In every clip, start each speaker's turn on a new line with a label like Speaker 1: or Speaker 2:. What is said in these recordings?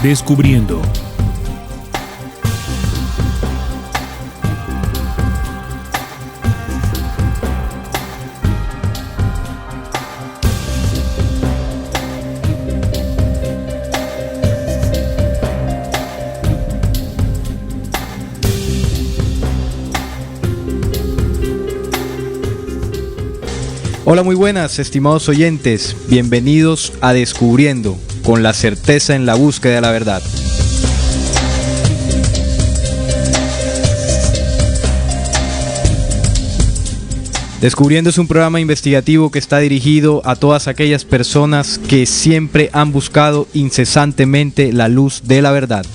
Speaker 1: Descubriendo.
Speaker 2: Hola, muy buenas, estimados oyentes. Bienvenidos a Descubriendo, con la certeza en la búsqueda de la verdad. Descubriendo es un programa investigativo que está dirigido a todas aquellas personas que siempre han buscado incesantemente la luz de la verdad.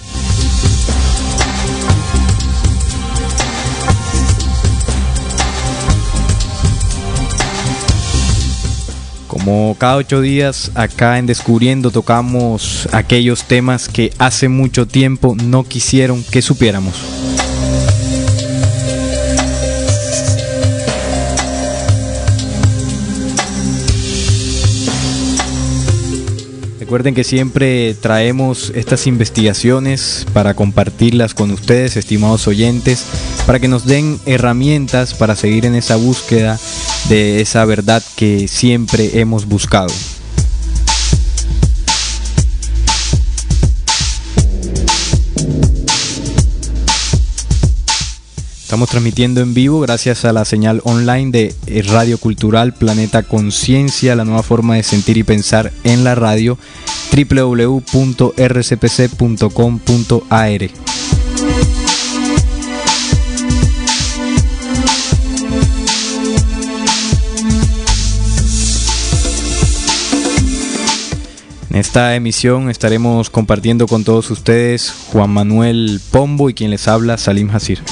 Speaker 2: Como cada 8 días, acá en Descubriendo tocamos aquellos temas que hace mucho tiempo no quisieron que supiéramos. Recuerden que siempre traemos estas investigaciones para compartirlas con ustedes, estimados oyentes, para que nos den herramientas para seguir en esa búsqueda de esa verdad que siempre hemos buscado. Estamos transmitiendo en vivo gracias a la señal online de Radio Cultural Planeta Conciencia, la nueva forma de sentir y pensar en la radio, www.rcpc.com.ar. En esta emisión estaremos compartiendo con todos ustedes Juan Manuel Pombo y quien les habla, Salim Hasir.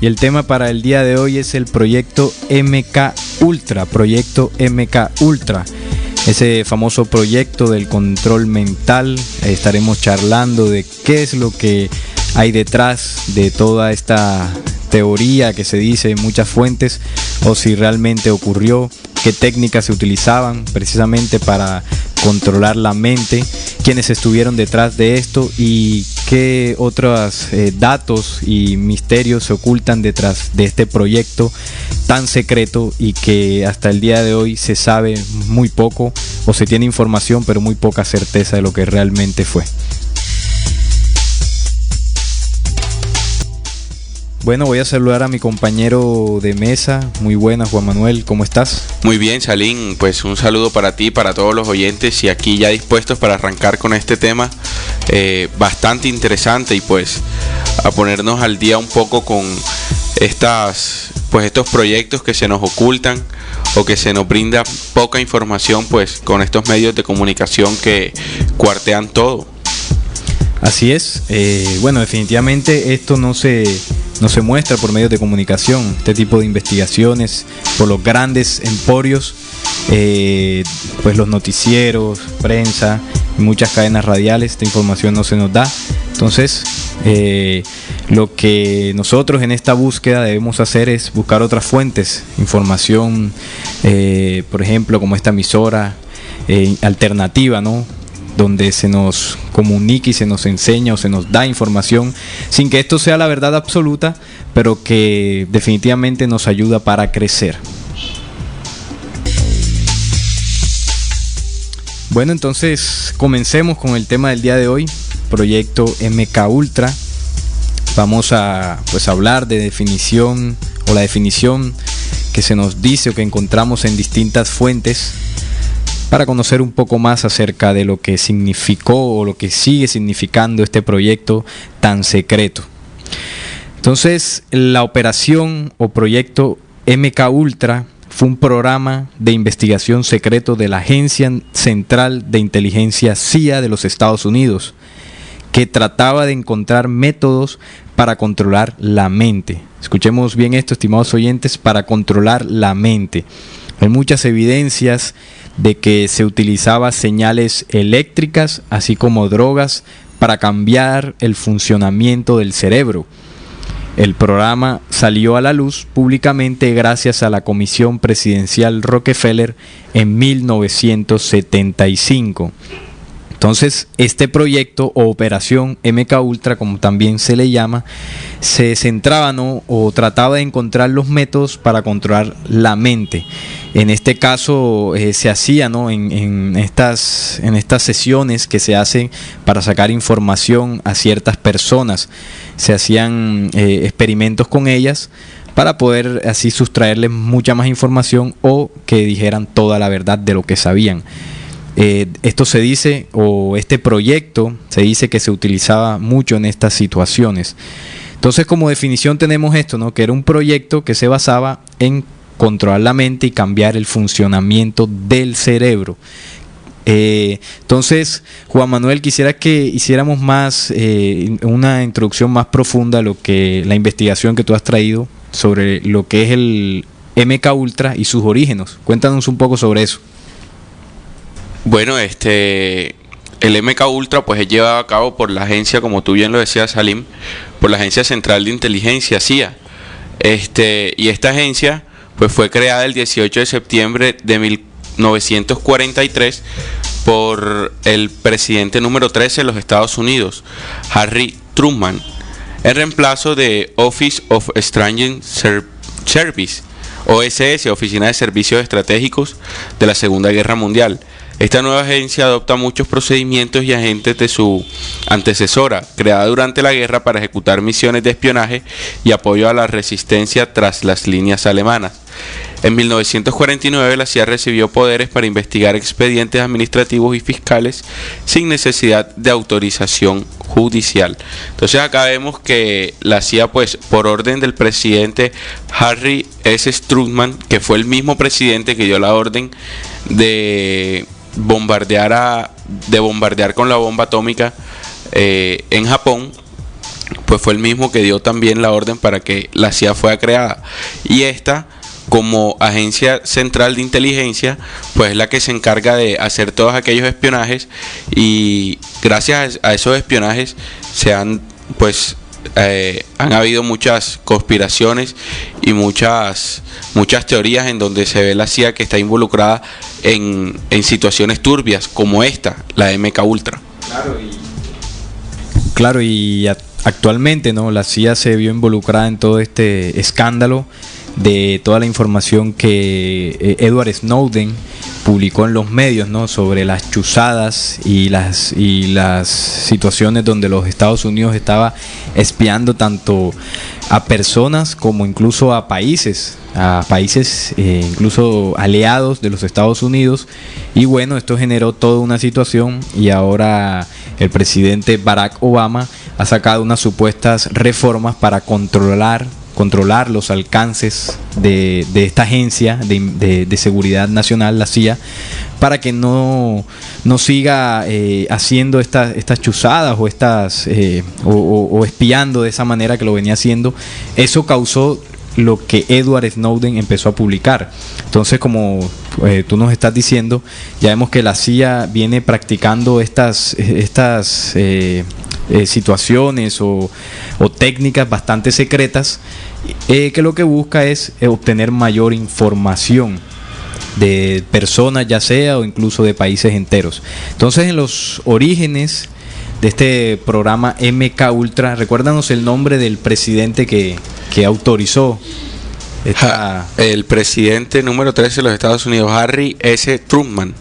Speaker 2: Y el tema para el día de hoy es el proyecto MK Ultra, ese famoso proyecto del control mental. Estaremos charlando de qué es lo que hay detrás de toda esta teoría que se dice en muchas fuentes, o si realmente ocurrió, qué técnicas se utilizaban precisamente para controlar la mente, quiénes estuvieron detrás de esto y qué otros datos y misterios se ocultan detrás de este proyecto tan secreto y que hasta el día de hoy se sabe muy poco, o se tiene información pero muy poca certeza de lo que realmente fue. Bueno, voy a saludar a mi compañero de mesa. Muy buenas, Juan Manuel, ¿cómo estás?
Speaker 3: Muy bien, Salim, pues un saludo para ti, para todos los oyentes, y aquí ya dispuestos para arrancar con este tema bastante interesante, y pues a ponernos al día un poco con estos proyectos que se nos ocultan o que se nos brinda poca información, pues con estos medios de comunicación que cuartean todo.
Speaker 2: Así es. Bueno, definitivamente esto no se muestra por medios de comunicación, este tipo de investigaciones por los grandes emporios, pues los noticieros, prensa y muchas cadenas radiales. Esta información no se nos da. Entonces lo que nosotros en esta búsqueda debemos hacer es buscar otras fuentes, información, por ejemplo, como esta emisora alternativa, ¿no?, donde se nos comunica y se nos enseña o se nos da información sin que esto sea la verdad absoluta, pero que definitivamente nos ayuda para crecer. Bueno, entonces comencemos con el tema del día de hoy, proyecto MK Ultra. Vamos a hablar de definición, o la definición que se nos dice o que encontramos en distintas fuentes, para conocer un poco más acerca de lo que significó o lo que sigue significando este proyecto tan secreto. Entonces, la operación o proyecto MK Ultra fue un programa de investigación secreto de la Agencia Central de Inteligencia CIA de los Estados Unidos, que trataba de encontrar métodos para controlar la mente. Escuchemos bien esto, estimados oyentes, para controlar la mente. Hay muchas evidencias de que se utilizaba señales eléctricas, así como drogas, para cambiar el funcionamiento del cerebro. El programa salió a la luz públicamente gracias a la Comisión Presidencial Rockefeller en 1975. Entonces, este proyecto o operación MKUltra, como también se le llama, se centraba, ¿no?, o trataba de encontrar los métodos para controlar la mente. En este caso se hacía, ¿no?, en estas sesiones que se hacen para sacar información a ciertas personas. Se hacían experimentos con ellas para poder así sustraerles mucha más información o que dijeran toda la verdad de lo que sabían. Esto se dice, o este proyecto se dice que se utilizaba mucho en estas situaciones. Entonces, como definición tenemos esto, ¿no?, que era un proyecto que se basaba en controlar la mente y cambiar el funcionamiento del cerebro. Entonces, Juan Manuel, quisiera que hiciéramos más una introducción más profunda a lo que la investigación que tú has traído sobre lo que es el MKUltra y sus orígenes. Cuéntanos un poco sobre eso.
Speaker 3: Bueno, el MKUltra pues es llevado a cabo por la agencia, como tú bien lo decías, Salim, por la Agencia Central de Inteligencia, CIA. Y esta agencia pues fue creada el 18 de septiembre de 1943 por el presidente número 13 de los Estados Unidos, Harry Truman, en reemplazo de Office of Strategic Service, OSS, Oficina de Servicios Estratégicos de la Segunda Guerra Mundial. Esta nueva agencia adopta muchos procedimientos y agentes de su antecesora, creada durante la guerra para ejecutar misiones de espionaje y apoyo a la resistencia tras las líneas alemanas. En 1949 la CIA recibió poderes para investigar expedientes administrativos y fiscales sin necesidad de autorización judicial. Entonces acá vemos que la CIA, pues por orden del presidente Harry S. Truman, que fue el mismo presidente que dio la orden de bombardear con la bomba atómica en Japón, pues fue el mismo que dio también la orden para que la CIA fuera creada. Y esta, como agencia central de inteligencia, pues es la que se encarga de hacer todos aquellos espionajes, y gracias a esos espionajes han habido muchas conspiraciones y muchas teorías en donde se ve la CIA que está involucrada en situaciones turbias como esta, la MKUltra.
Speaker 2: Claro, y actualmente, ¿no?, la CIA se vio involucrada en todo este escándalo de toda la información que Edward Snowden publicó en los medios, ¿no?, sobre las chuzadas y las situaciones donde los Estados Unidos estaba espiando tanto a personas como incluso a países incluso aliados de los Estados Unidos. Y bueno, esto generó toda una situación, y ahora el presidente Barack Obama ha sacado unas supuestas reformas para controlar los alcances de esta agencia de seguridad nacional, la CIA, para que no siga haciendo estas chuzadas o espiando de esa manera que lo venía haciendo. Eso causó lo que Edward Snowden empezó a publicar. Entonces, como tú nos estás diciendo, ya vemos que la CIA viene practicando estas situaciones o técnicas bastante secretas, que lo que busca es obtener mayor información de personas, ya sea, o incluso de países enteros. Entonces, en los orígenes de este programa MKUltra, recuérdanos el nombre del presidente que autorizó
Speaker 3: el presidente número 13 de los Estados Unidos, Harry S. Truman.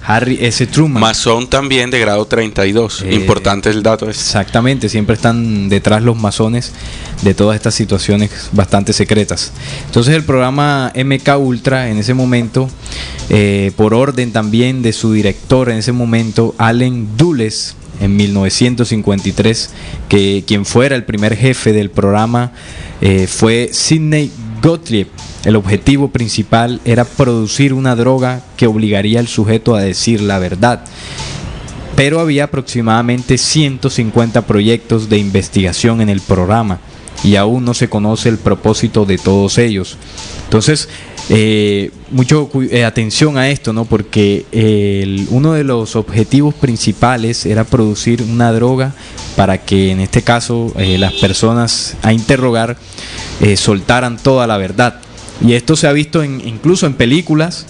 Speaker 3: Masón también de grado 32. Importante el dato ese.
Speaker 2: Exactamente, siempre están detrás los masones de todas estas situaciones bastante secretas. Entonces, el programa MKUltra en ese momento, por orden también de su director en ese momento, Allen Dulles, en 1953, que quien fuera el primer jefe del programa fue Sidney Gottlieb. El objetivo principal era producir una droga que obligaría al sujeto a decir la verdad. Pero había aproximadamente 150 proyectos de investigación en el programa, y aún no se conoce el propósito de todos ellos. Entonces, Atención a esto, ¿no? Porque uno de los objetivos principales era producir una droga para que en este caso las personas a interrogar soltaran toda la verdad. Y esto se ha visto incluso en películas,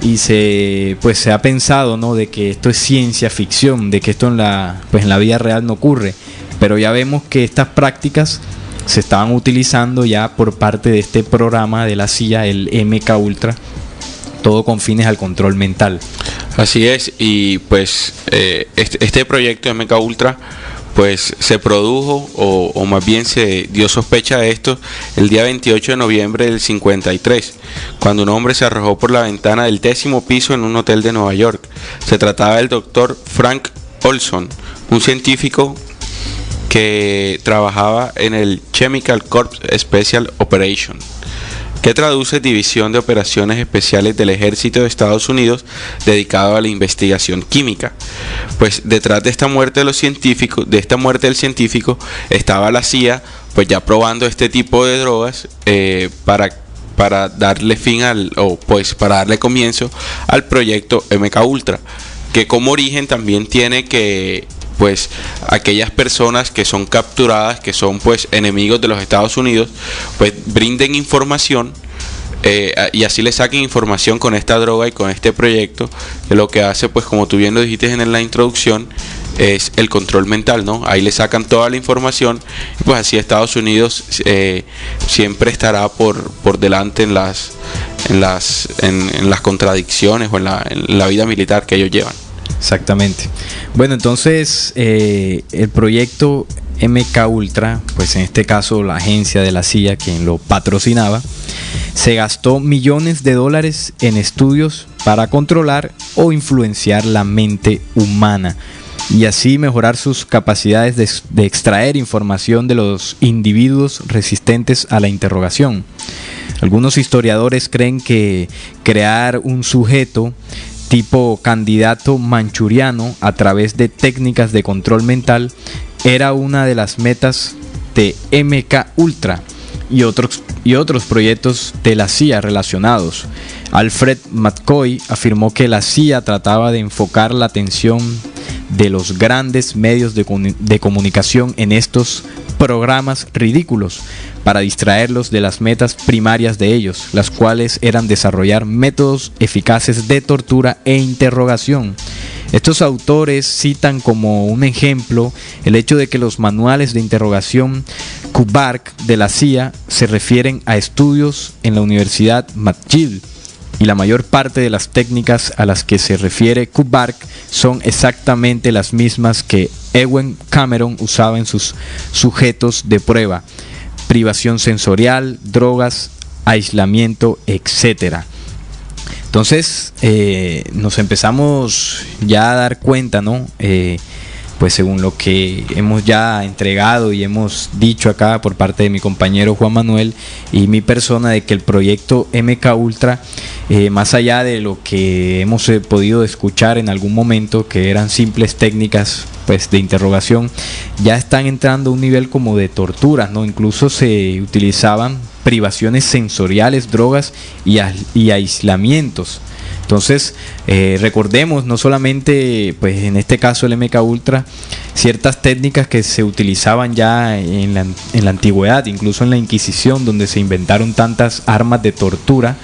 Speaker 2: y se ha pensado, ¿no?, de que esto es ciencia ficción, de que esto en la vida real no ocurre. Pero ya vemos que estas prácticas se estaban utilizando ya por parte de este programa de la CIA, el MK Ultra, todo con fines al control mental.
Speaker 3: Así es, y pues este proyecto MK Ultra pues se produjo, o más bien se dio sospecha de esto el día 28 de noviembre del 53, cuando un hombre se arrojó por la ventana del 10º piso en un hotel de Nueva York. Se trataba del doctor Frank Olson, un científico que trabajaba en el Chemical Corps Special Operation, que traduce División de Operaciones Especiales del Ejército de Estados Unidos, dedicado a la investigación química. Pues detrás de esta muerte del científico, estaba la CIA, pues ya probando este tipo de drogas para darle para darle comienzo al proyecto MK Ultra, que como origen también tiene que pues aquellas personas que son capturadas, que son pues enemigos de los Estados Unidos, pues brinden información y así le saquen información con esta droga y con este proyecto, que lo que hace, pues como tú bien lo dijiste en la introducción, es el control mental, ¿no? Ahí le sacan toda la información, y pues así Estados Unidos siempre estará por delante en las contradicciones o en la vida militar que ellos llevan.
Speaker 2: Exactamente. Bueno, entonces el proyecto MK Ultra, pues en este caso la agencia de la CIA quien lo patrocinaba, se gastó millones de dólares en estudios para controlar o influenciar la mente humana y así mejorar sus capacidades de extraer información de los individuos resistentes a la interrogación. Algunos historiadores creen que crear un sujeto tipo candidato manchuriano a través de técnicas de control mental era una de las metas de MK Ultra y otros proyectos de la CIA relacionados. Alfred McCoy afirmó que la CIA trataba de enfocar la atención de los grandes medios de comunicación en estos programas ridículos para distraerlos de las metas primarias de ellos, las cuales eran desarrollar métodos eficaces de tortura e interrogación. Estos autores citan como un ejemplo el hecho de que los manuales de interrogación Kubark de la CIA se refieren a estudios en la Universidad McGill, y la mayor parte de las técnicas a las que se refiere Kubark son exactamente las mismas que Ewen Cameron usaba en sus sujetos de prueba: privación sensorial, drogas, aislamiento, etc. Entonces nos empezamos ya a dar cuenta, ¿no? Pues según lo que hemos ya entregado y hemos dicho acá por parte de mi compañero Juan Manuel y mi persona, de que el proyecto MK Ultra, más allá de lo que hemos podido escuchar en algún momento, que eran simples técnicas pues de interrogación, ya están entrando a un nivel como de torturas, ¿no? Incluso se utilizaban privaciones sensoriales, drogas y aislamientos. Entonces recordemos, no solamente pues en este caso el MK Ultra, ciertas técnicas que se utilizaban ya en la antigüedad, incluso en la Inquisición, donde se inventaron tantas armas de tortura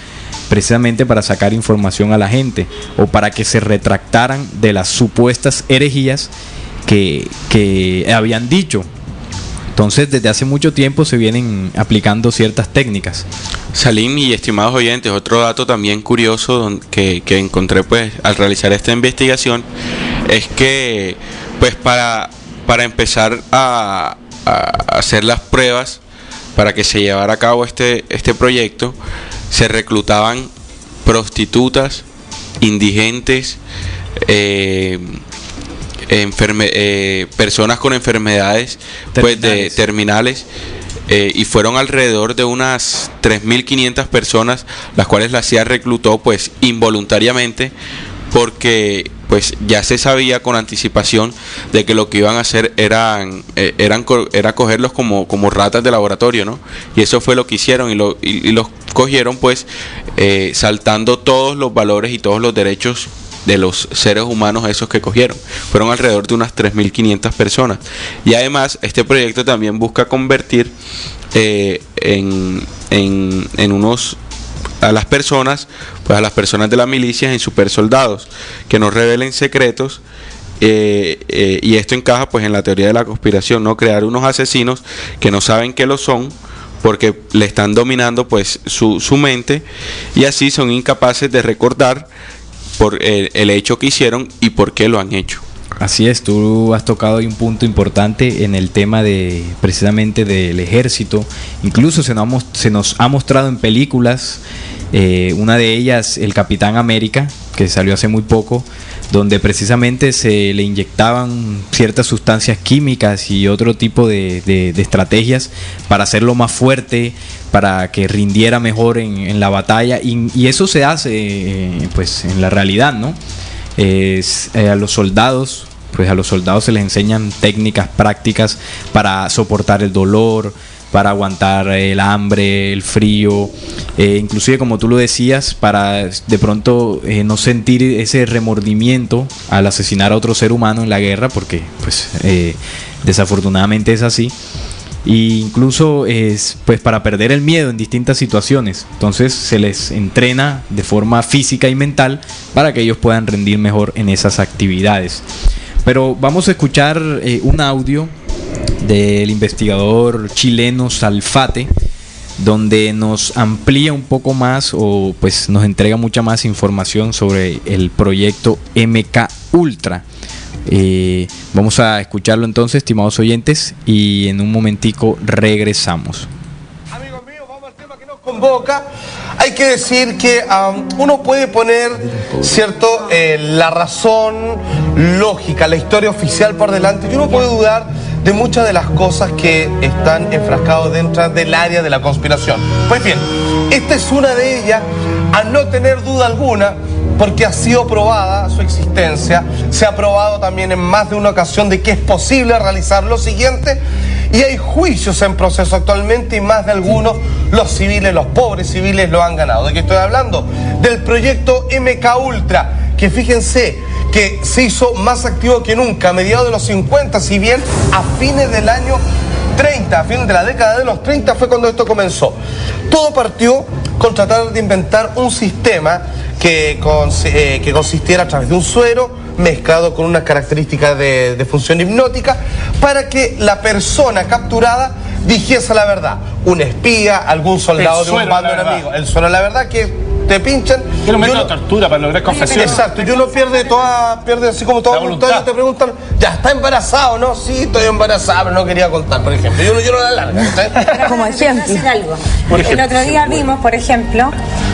Speaker 2: precisamente para sacar información a la gente o para que se retractaran de las supuestas herejías que habían dicho. Entonces, desde hace mucho tiempo se vienen aplicando ciertas técnicas.
Speaker 3: Salim y estimados oyentes, otro dato también curioso que encontré pues al realizar esta investigación es que pues para empezar a hacer las pruebas para que se llevara a cabo este proyecto, se reclutaban prostitutas, indigentes, personas con enfermedades pues terminales, y fueron alrededor de unas 3.500 personas las cuales la CIA reclutó pues involuntariamente, porque pues ya se sabía con anticipación de que lo que iban a hacer era cogerlos como ratas de laboratorio, ¿no? Y eso fue lo que hicieron, y los cogieron pues saltando todos los valores y todos los derechos de los seres humanos esos que cogieron. Fueron alrededor de unas 3.500 personas. Y además este proyecto también busca convertir a las personas de las milicias en super soldados que no revelen secretos. Y esto encaja pues en la teoría de la conspiración, ¿no? Crear unos asesinos que no saben que lo son, porque le están dominando pues su mente, y así son incapaces de recordar por el hecho que hicieron y por qué lo han hecho.
Speaker 2: Así es, tú has tocado ahí un punto importante en el tema de precisamente del ejército. Incluso se nos ha mostrado en películas, una de ellas El Capitán América, que salió hace muy poco, donde precisamente se le inyectaban ciertas sustancias químicas y otro tipo de estrategias para hacerlo más fuerte, para que rindiera mejor en la batalla, y eso se hace pues en la realidad, ¿no? A los soldados se les enseñan técnicas prácticas para soportar el dolor, para aguantar el hambre, el frío, inclusive como tú lo decías, para de pronto no sentir ese remordimiento al asesinar a otro ser humano en la guerra, porque pues desafortunadamente es así. E incluso pues para perder el miedo en distintas situaciones. Entonces se les entrena de forma física y mental para que ellos puedan rendir mejor en esas actividades. Pero vamos a escuchar un audio del investigador chileno Salfate, donde nos amplía un poco más, o pues nos entrega mucha más información sobre el proyecto MK Ultra. Vamos a escucharlo entonces, estimados oyentes, y en un momentico regresamos.
Speaker 1: Amigos míos, vamos al tema que nos convoca. Hay que decir que uno puede poner, ¿cierto?, la razón lógica, la historia oficial por delante, y uno puede dudar de muchas de las cosas que están enfrascados dentro del área de la conspiración. Pues bien, esta es una de ellas, a no tener duda alguna, porque ha sido probada su existencia. Se ha probado también en más de una ocasión de que es posible realizar lo siguiente, y hay juicios en proceso actualmente, y más de algunos, los civiles, los pobres civiles, lo han ganado. ¿De qué estoy hablando? Del proyecto MK Ultra, que fíjense que se hizo más activo que nunca a mediados de los 50, si bien a fines del año 30, a fines de la década de los 30 fue cuando esto comenzó. Todo partió con tratar de inventar un sistema que consistiera a través de un suero mezclado con unas características de función hipnótica, para que la persona capturada dijese la verdad. Un espía, algún soldado de un bando enemigo. El suero, la verdad, que te pinchan.
Speaker 4: Que lo meten a tortura para lograr confesión.
Speaker 1: Exacto, y uno pierde así como toda voluntad. Te preguntan, ¿ya está embarazado? No, sí, estoy embarazada, pero no quería contar, por ejemplo. Y uno la larga.
Speaker 5: Como ejemplo. El otro día vimos, por ejemplo,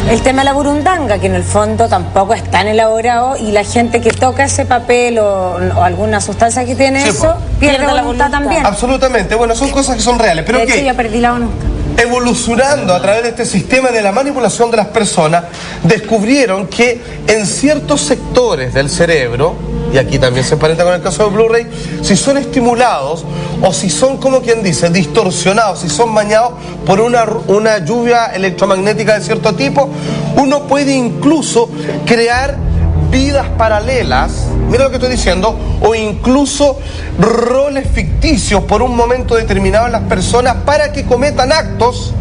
Speaker 5: el tema de la burundanga, que en el fondo tampoco es tan elaborado, y la gente que toca ese papel o alguna sustancia que tiene, sí, eso, pierde la voluntad también.
Speaker 1: Absolutamente, bueno, son cosas que son reales, pero
Speaker 5: de hecho, yo perdí la voluntad.
Speaker 1: Evolucionando a través de este sistema de la manipulación de las personas, descubrieron que en ciertos sectores del cerebro, y aquí también se emparenta con el caso de Blu-ray, si son estimulados o si son, como quien dice, distorsionados, si son bañados por una lluvia electromagnética de cierto tipo, uno puede incluso crear vidas paralelas, mira lo que estoy diciendo, o incluso roles ficticios por un momento determinado en las personas para que cometan actos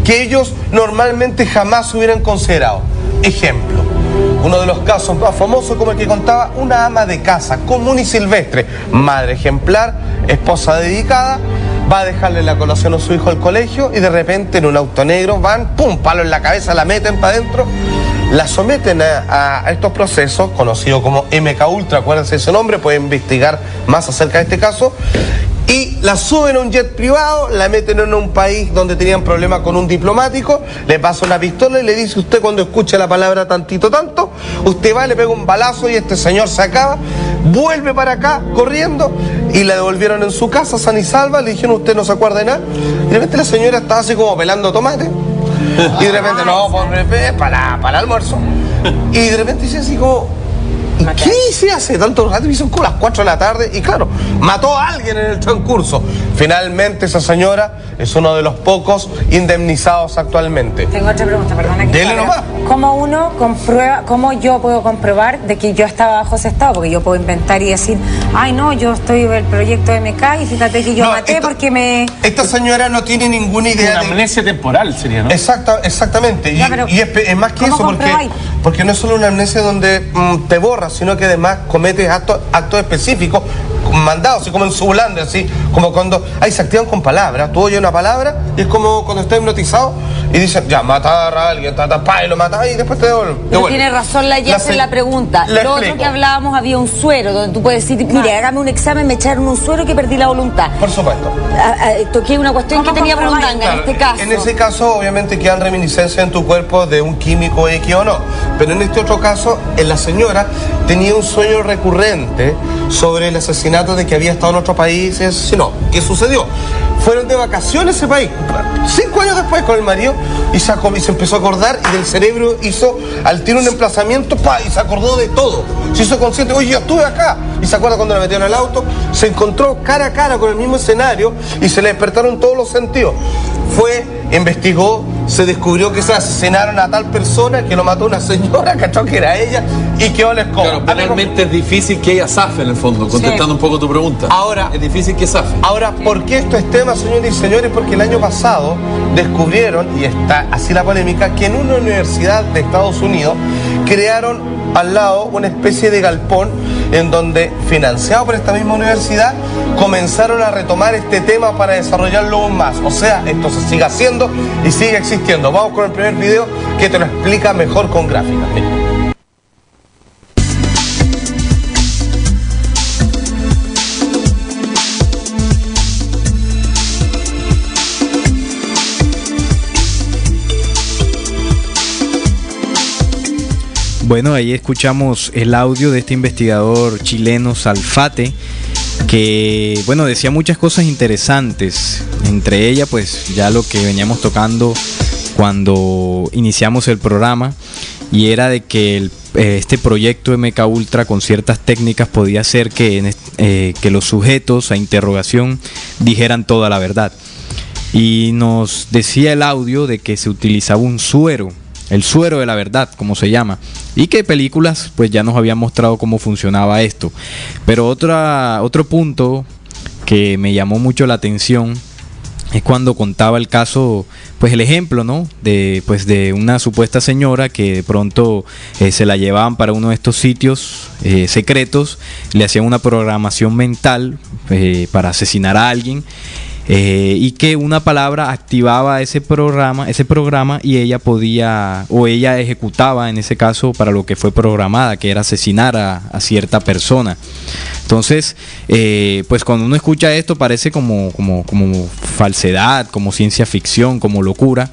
Speaker 1: que ellos normalmente jamás hubieran considerado. Ejemplo, uno de los casos más famosos, como el que contaba una ama de casa común y silvestre, madre ejemplar, esposa dedicada, va a dejarle la colación a su hijo al colegio, y de repente en un auto negro van, pum, palo en la cabeza, la meten para adentro, la someten a estos procesos, conocidos como MK Ultra, acuérdense ese nombre, pueden investigar más acerca de este caso, y la suben a un jet privado, la meten en un país donde tenían problemas con un diplomático, le pasa una pistola y le dice: usted, cuando escuche la palabra tantito tanto, usted va, le pega un balazo y este señor se acaba, vuelve para acá corriendo, y la devolvieron en su casa sana y salva. Le dijeron: usted no se acuerda de nada, y de repente la señora estaba así como pelando tomate, y de repente, no, para el almuerzo, y de repente dice así como: ¿y qué hice hace tanto rato? Y son como las 4 de la tarde, y claro, mató a alguien en el transcurso. Finalmente esa señora es uno de los pocos indemnizados actualmente.
Speaker 5: Tengo otra pregunta, perdona.
Speaker 1: Dele nomás.
Speaker 5: ¿Cómo yo puedo comprobar de que yo estaba bajo ese estado? Porque yo puedo inventar y decir, ay no, yo estoy en el proyecto MK y fíjate que yo maté porque me...
Speaker 1: Esta señora no tiene ninguna idea
Speaker 4: Una amnesia temporal sería, ¿no?
Speaker 1: Exactamente.
Speaker 5: Ya, pero
Speaker 1: y es más que
Speaker 5: ¿cómo
Speaker 1: eso, porque no es solo una amnesia donde te borras, sino que además cometes actos específicos mandados, así como en Zoolander, así como cuando se activan con palabras. Tú oyes una palabra y es como cuando estás hipnotizado y dicen, ya, matar a alguien, y lo matas y después te devuelven.
Speaker 6: Pero tiene razón la Jess en la pregunta. Lo otro que hablábamos, había un suero donde tú puedes decir, mire, hágame un examen, me echaron un suero que perdí la voluntad.
Speaker 1: Por supuesto.
Speaker 6: Toqué una cuestión que tenía burundanga en este caso.
Speaker 1: En ese caso, obviamente, quedan reminiscencias en tu cuerpo de un químico X o no. Pero en este otro caso, la señora tenía un sueño recurrente sobre el asesinato de que había estado en otro país. ¿Qué sucedió? Fueron de vacaciones a ese país, 5 años después con el marido, y se empezó a acordar, y del cerebro hizo al tiro un emplazamiento, y se acordó de todo. Se hizo consciente, oye, yo estuve acá. Y se acuerda cuando la metieron al auto, se encontró cara a cara con el mismo escenario y se le despertaron todos los sentidos. Investigó, se descubrió que se asesinaron a tal persona, que lo mató una señora, cachó que era ella, y quedó la escoba.
Speaker 7: Claro, penalmente es difícil que ella zafe en el fondo, contestando un poco tu pregunta.
Speaker 1: Ahora,
Speaker 7: es difícil que zafe.
Speaker 1: Ahora, ¿por qué esto es tema, señores y señores? Porque el año pasado descubrieron, y está así la polémica, que en una universidad de Estados Unidos crearon al lado una especie de galpón en donde, financiado por esta misma universidad, comenzaron a retomar este tema para desarrollarlo aún más. O sea, esto se sigue haciendo y sigue existiendo. Vamos con el primer video que te lo explica mejor con gráficas. Mira.
Speaker 2: Bueno, ahí escuchamos el audio de este investigador chileno Salfate, que, bueno, decía muchas cosas interesantes, entre ellas, pues, ya lo que veníamos tocando cuando iniciamos el programa, y era de que este proyecto MK Ultra con ciertas técnicas podía hacer que los sujetos a interrogación dijeran toda la verdad. Y nos decía el audio de que se utilizaba un suero, el suero de la verdad, como se llama, y que películas pues ya nos habían mostrado cómo funcionaba esto. Pero otro punto que me llamó mucho la atención es cuando contaba el caso, pues el ejemplo, ¿no? de una supuesta señora que de pronto se la llevaban para uno de estos sitios secretos, le hacían una programación mental para asesinar a alguien. Y que una palabra activaba ese programa y ella podía, o ella ejecutaba en ese caso para lo que fue programada, que era asesinar a cierta persona. Entonces, pues cuando uno escucha esto parece como falsedad, como ciencia ficción, como locura,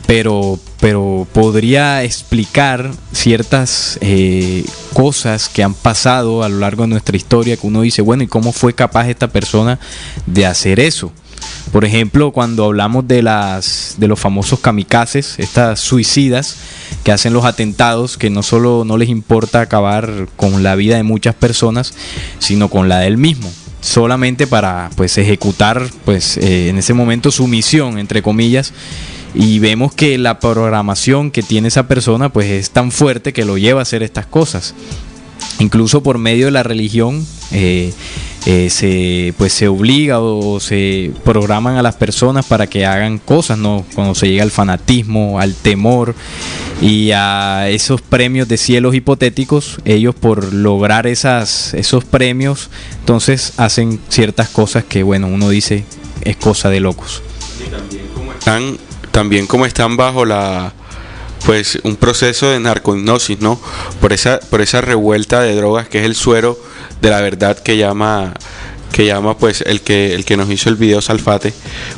Speaker 2: pero podría explicar ciertas cosas que han pasado a lo largo de nuestra historia, que uno dice, bueno, ¿y cómo fue capaz esta persona de hacer eso? Por ejemplo, cuando hablamos de los famosos kamikazes, estas suicidas que hacen los atentados, que no solo no les importa acabar con la vida de muchas personas, sino con la de él mismo, solamente para pues ejecutar pues en ese momento su misión, entre comillas. Y vemos que la programación que tiene esa persona pues es tan fuerte que lo lleva a hacer estas cosas. Incluso por medio de la religión se obliga o se programan a las personas para que hagan cosas, ¿no? Cuando se llega al fanatismo, al temor y a esos premios de cielos hipotéticos, ellos por lograr esos premios, entonces hacen ciertas cosas que, bueno, uno dice es cosa de locos.
Speaker 3: También como están bajo pues un proceso de narcohipnosis, ¿no? Por esa revuelta de drogas que es el suero de la verdad que llama pues el que nos hizo el video Salfate.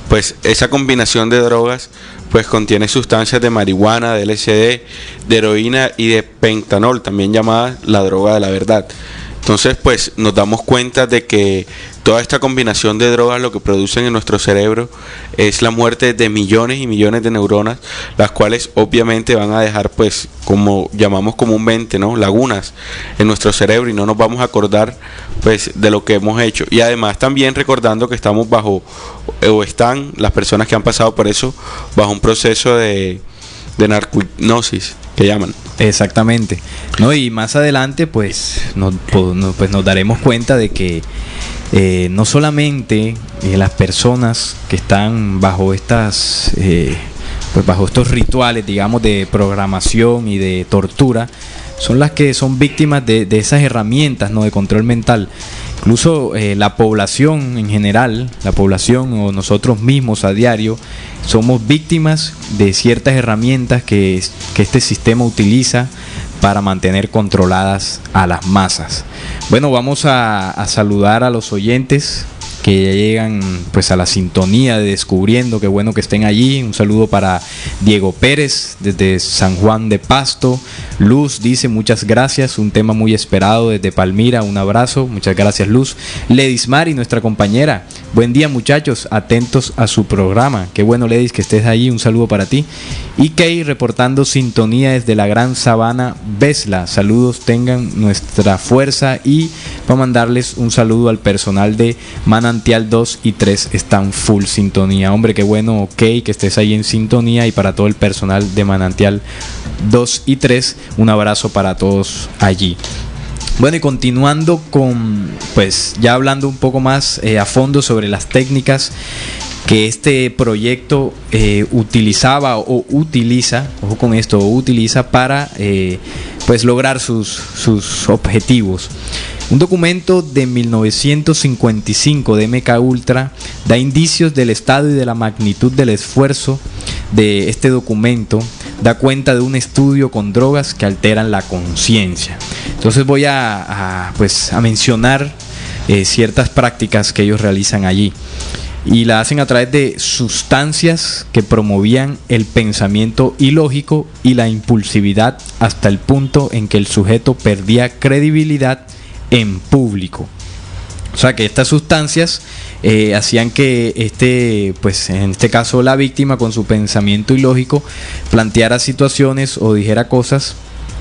Speaker 3: Pues esa combinación de drogas pues contiene sustancias de marihuana, de LSD, de heroína y de pentanol, también llamada la droga de la verdad. Entonces pues nos damos cuenta de que toda esta combinación de drogas lo que producen en nuestro cerebro es la muerte de millones y millones de neuronas, las cuales obviamente van a dejar, pues, como llamamos comúnmente, ¿no?, lagunas en nuestro cerebro, y no nos vamos a acordar, pues, de lo que hemos hecho. Y además también recordando que estamos bajo, o están las personas que han pasado por eso, bajo un proceso de narcohipnosis, que llaman.
Speaker 2: Exactamente. No, y más adelante pues nos daremos cuenta de que no solamente las personas que están bajo estas bajo estos rituales, digamos, de programación y de tortura, son las que son víctimas de esas herramientas, ¿no?, de control mental. Incluso la población en general, la población o nosotros mismos a diario, somos víctimas de ciertas herramientas que este sistema utiliza para mantener controladas a las masas. Bueno, vamos a saludar a los oyentes que ya llegan pues a la sintonía de Descubriendo. Qué bueno que estén allí. Un saludo para Diego Pérez desde San Juan de Pasto. Luz dice muchas gracias, un tema muy esperado desde Palmira, un abrazo, muchas gracias Luz. Ledis Mari, nuestra compañera, buen día muchachos, atentos a su programa. Qué bueno Ledis que estés ahí, un saludo para ti. Y Kay reportando sintonía desde la Gran Sabana Vesla, saludos, tengan nuestra fuerza, y para mandarles un saludo al personal de Manantial 2 y 3, están full sintonía. Hombre, qué bueno Kay que estés ahí en sintonía, y para todo el personal de Manantial 2 y 3, un abrazo para todos allí. Bueno, y continuando con, pues ya hablando un poco más a fondo sobre las técnicas que este proyecto utilizaba o utiliza, ojo con esto, utiliza para pues lograr sus objetivos. Un documento de 1955 de MK Ultra da indicios del estado y de la magnitud del esfuerzo de este documento. Da cuenta de un estudio con drogas que alteran la conciencia. Entonces voy a mencionar ciertas prácticas que ellos realizan allí, y la hacen a través de sustancias que promovían el pensamiento ilógico y la impulsividad hasta el punto en que el sujeto perdía credibilidad en público. O sea que estas sustancias hacían que en este caso la víctima, con su pensamiento ilógico, planteara situaciones o dijera cosas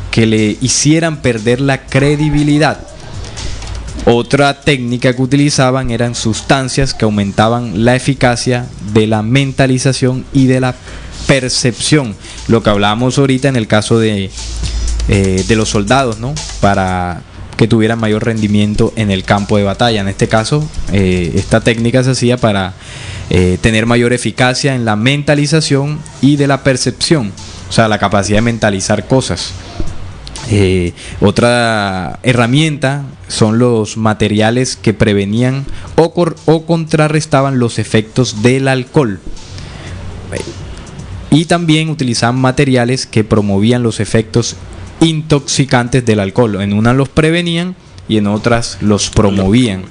Speaker 2: que le hicieran perder la credibilidad. Otra técnica que utilizaban eran sustancias que aumentaban la eficacia de la mentalización y de la percepción, lo que hablábamos ahorita en el caso de los soldados, ¿no?, para que tuvieran mayor rendimiento en el campo de batalla. En este caso, esta técnica se hacía para tener mayor eficacia en la mentalización y de la percepción, o sea, la capacidad de mentalizar cosas. Otra herramienta son los materiales que prevenían o contrarrestaban los efectos del alcohol. Y también utilizaban materiales que promovían los efectos intoxicantes del alcohol. En unas los prevenían y en otras los promovían.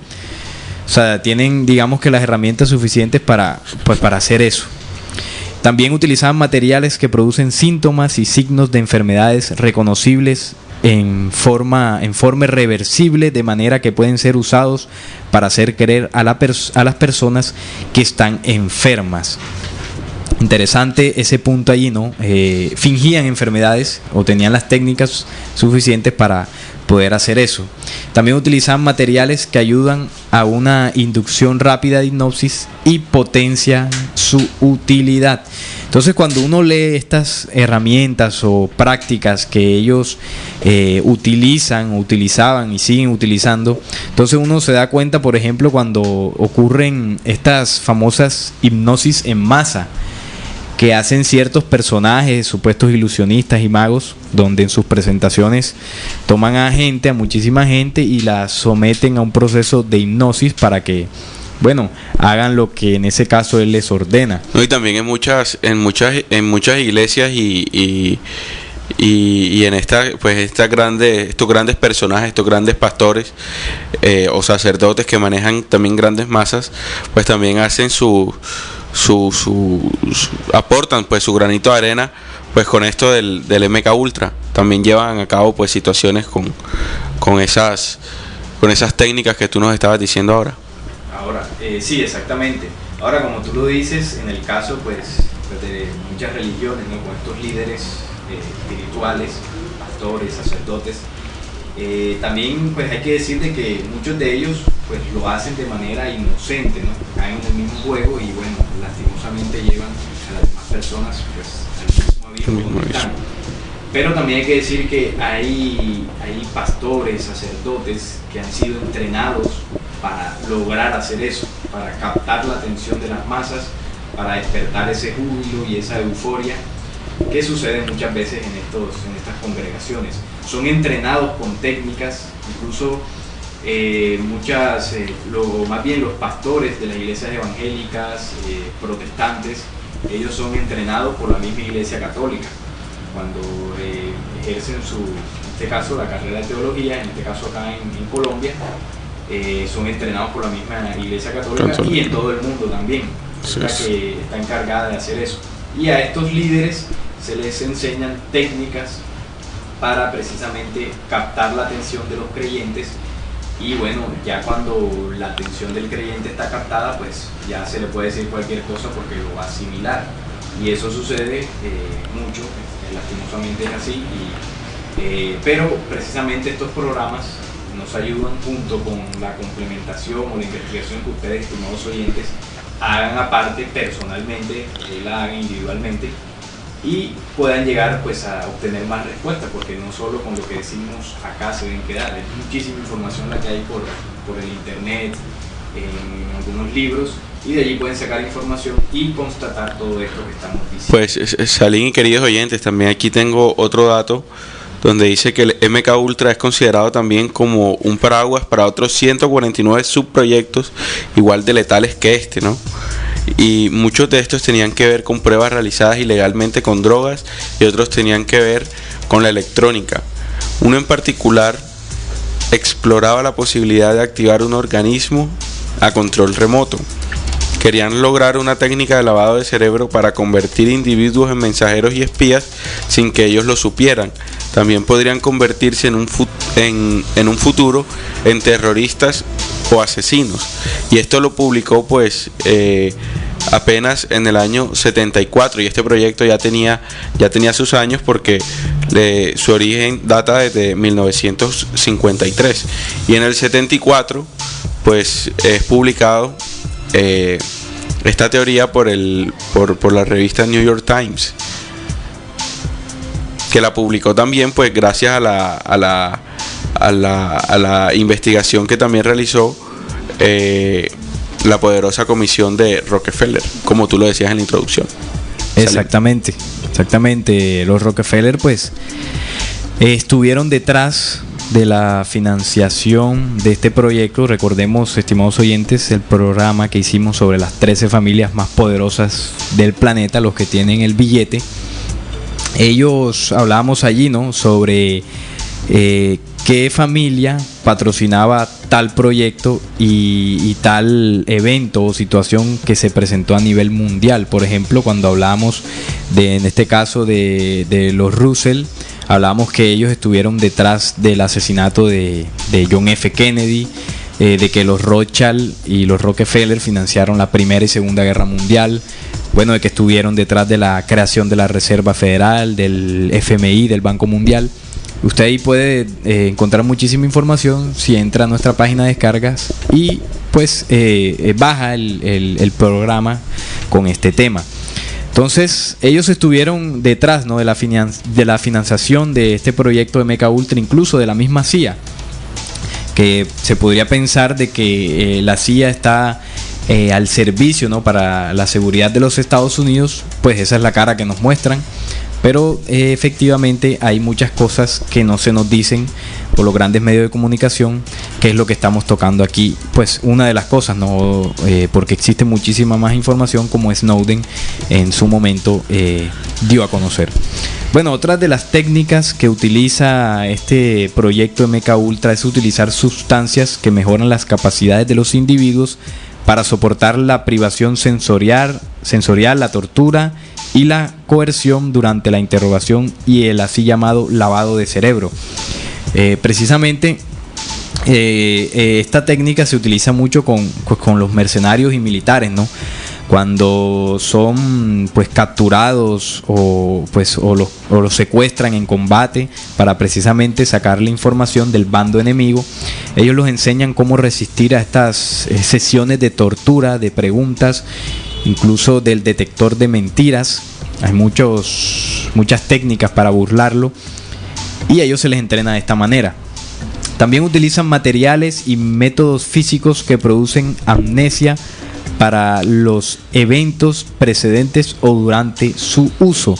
Speaker 2: O sea, tienen, digamos, que las herramientas suficientes para hacer eso. También utilizaban materiales que producen síntomas y signos de enfermedades reconocibles en forma irreversible, de manera que pueden ser usados para hacer creer a las personas que están enfermas. Interesante ese punto allí, ¿no? Fingían enfermedades o tenían las técnicas suficientes para poder hacer eso. También utilizaban materiales que ayudan a una inducción rápida de hipnosis y potencian su utilidad. Entonces, cuando uno lee estas herramientas o prácticas que ellos utilizaban y siguen utilizando, entonces uno se da cuenta, por ejemplo, cuando ocurren estas famosas hipnosis en masa que hacen ciertos personajes, supuestos ilusionistas y magos, donde en sus presentaciones toman a muchísima gente, y la someten a un proceso de hipnosis para que, bueno, hagan lo que en ese caso él les ordena.
Speaker 3: No, y también en muchas iglesias y en estos grandes personajes, estos grandes pastores o sacerdotes que manejan también grandes masas, pues también hacen aportan pues su granito de arena pues con esto del MK Ultra. También llevan a cabo pues situaciones con esas esas técnicas que tú nos estabas diciendo ahora.
Speaker 8: Ahora, sí, exactamente. Ahora, como tú lo dices, en el caso pues de muchas religiones, ¿no? Con estos líderes espirituales, pastores, sacerdotes, también pues hay que decir de que muchos de ellos pues lo hacen de manera inocente, ¿no? Caen en el mismo juego y bueno, lastimosamente llevan a las demás personas pues al mismo abismo. Pero también hay que decir que hay pastores, sacerdotes que han sido entrenados para lograr hacer eso, para captar la atención de las masas, para despertar ese júbilo y esa euforia que sucede muchas veces en estas congregaciones. Son entrenados con técnicas, incluso más bien los pastores de las iglesias evangélicas, protestantes, ellos son entrenados por la misma iglesia católica. Cuando ejercen en este caso la carrera de teología, en este caso acá en Colombia, son entrenados por la misma iglesia católica y en todo el mundo también, la que está encargada de hacer eso. Y a estos líderes se les enseñan técnicas para precisamente captar la atención de los creyentes, y bueno, ya cuando la atención del creyente está captada, pues ya se le puede decir cualquier cosa porque lo va a asimilar, y eso sucede mucho, lastimosamente es así, pero precisamente estos programas nos ayudan, junto con la complementación o la investigación que ustedes, estimados oyentes, hagan aparte personalmente, la hagan individualmente, y puedan llegar pues a obtener más respuestas, porque no solo con lo que decimos acá se deben quedar, hay muchísima información la que hay por el internet, en algunos libros, y de allí pueden sacar información y constatar todo esto que estamos diciendo.
Speaker 3: Pues Salim y queridos oyentes, también aquí tengo otro dato donde dice que el MK Ultra es considerado también como un paraguas para otros 149 subproyectos igual de letales que este, ¿no? Y muchos de estos tenían que ver con pruebas realizadas ilegalmente con drogas, y otros tenían que ver con la electrónica. Uno en particular exploraba la posibilidad de activar un organismo a control remoto. Querían lograr una técnica de lavado de cerebro para convertir individuos en mensajeros y espías sin que ellos lo supieran. También podrían convertirse en un futuro en terroristas o asesinos. Y esto lo publicó pues apenas en el año 74, y este proyecto ya tenía sus años, porque su origen data desde 1953, y en el 74 pues es publicado esta teoría por la revista New York Times, que la publicó también pues gracias a la investigación que también realizó la poderosa comisión de Rockefeller, como tú lo decías en la introducción.
Speaker 2: Exactamente. Los Rockefeller pues estuvieron detrás de la financiación de este proyecto. Recordemos, estimados oyentes, el programa que hicimos sobre las 13 familias más poderosas del planeta, los que tienen el billete. Ellos hablábamos allí, ¿no?, sobre qué familia patrocinaba tal proyecto y tal evento o situación que se presentó a nivel mundial. Por ejemplo, cuando hablamos en este caso de los Russell, hablábamos que ellos estuvieron detrás del asesinato de John F. Kennedy, de que los Rothschild y los Rockefeller financiaron la Primera y Segunda Guerra Mundial, bueno, de que estuvieron detrás de la creación de la Reserva Federal, del FMI, del Banco Mundial. Usted ahí puede encontrar muchísima información si entra a nuestra página de descargas y pues baja el programa con este tema. Entonces ellos estuvieron detrás, ¿no?, de la financiación de este proyecto de MK Ultra, incluso de la misma CIA, que se podría pensar de que la CIA está al servicio, ¿no?, para la seguridad de los Estados Unidos. Pues esa es la cara que nos muestran, pero efectivamente hay muchas cosas que no se nos dicen por los grandes medios de comunicación, que es lo que estamos tocando aquí. Pues una de las cosas, no porque existe muchísima más información, como Snowden en su momento dio a conocer. Bueno, otra de las técnicas que utiliza este proyecto MK Ultra es utilizar sustancias que mejoran las capacidades de los individuos para soportar la privación sensorial, la tortura y la coerción durante la interrogación y el así llamado lavado de cerebro. Precisamente esta técnica se utiliza mucho con los mercenarios y militares, ¿no? Cuando son pues capturados o los secuestran en combate para precisamente sacar la información del bando enemigo, ellos los enseñan cómo resistir a estas sesiones de tortura, de preguntas, incluso del detector de mentiras. Hay muchas técnicas para burlarlo y a ellos se les entrena de esta manera. También utilizan materiales y métodos físicos que producen amnesia para los eventos precedentes o durante su uso.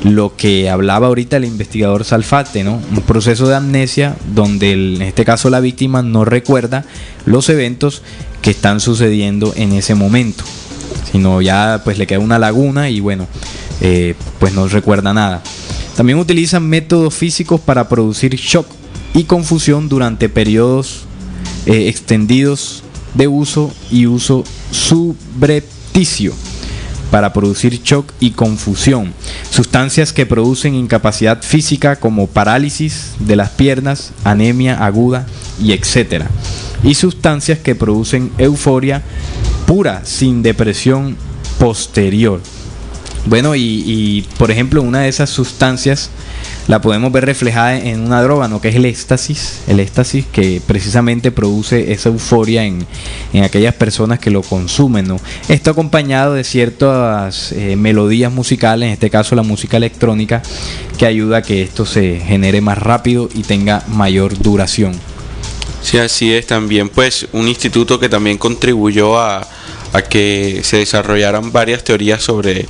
Speaker 2: Lo que hablaba ahorita el investigador Salfate, ¿no? Un proceso de amnesia donde en este caso la víctima no recuerda los eventos que están sucediendo en ese momento, sino ya pues le queda una laguna y bueno, pues no recuerda nada. También utilizan métodos físicos para producir shock y confusión durante periodos extendidos de uso y uso subrepticio para producir shock y confusión. Sustancias que producen incapacidad física como parálisis de las piernas, anemia aguda y etcétera. Y sustancias que producen euforia pura sin depresión posterior. Bueno, y por ejemplo, una de esas sustancias la podemos ver reflejada en una droga, ¿no? Que es el éxtasis que precisamente produce esa euforia en aquellas personas que lo consumen, ¿no? Esto acompañado de ciertas melodías musicales, en este caso la música electrónica, que ayuda a que esto se genere más rápido y tenga mayor duración.
Speaker 3: Sí, así es. También pues un instituto que también contribuyó a que se desarrollaran varias teorías sobre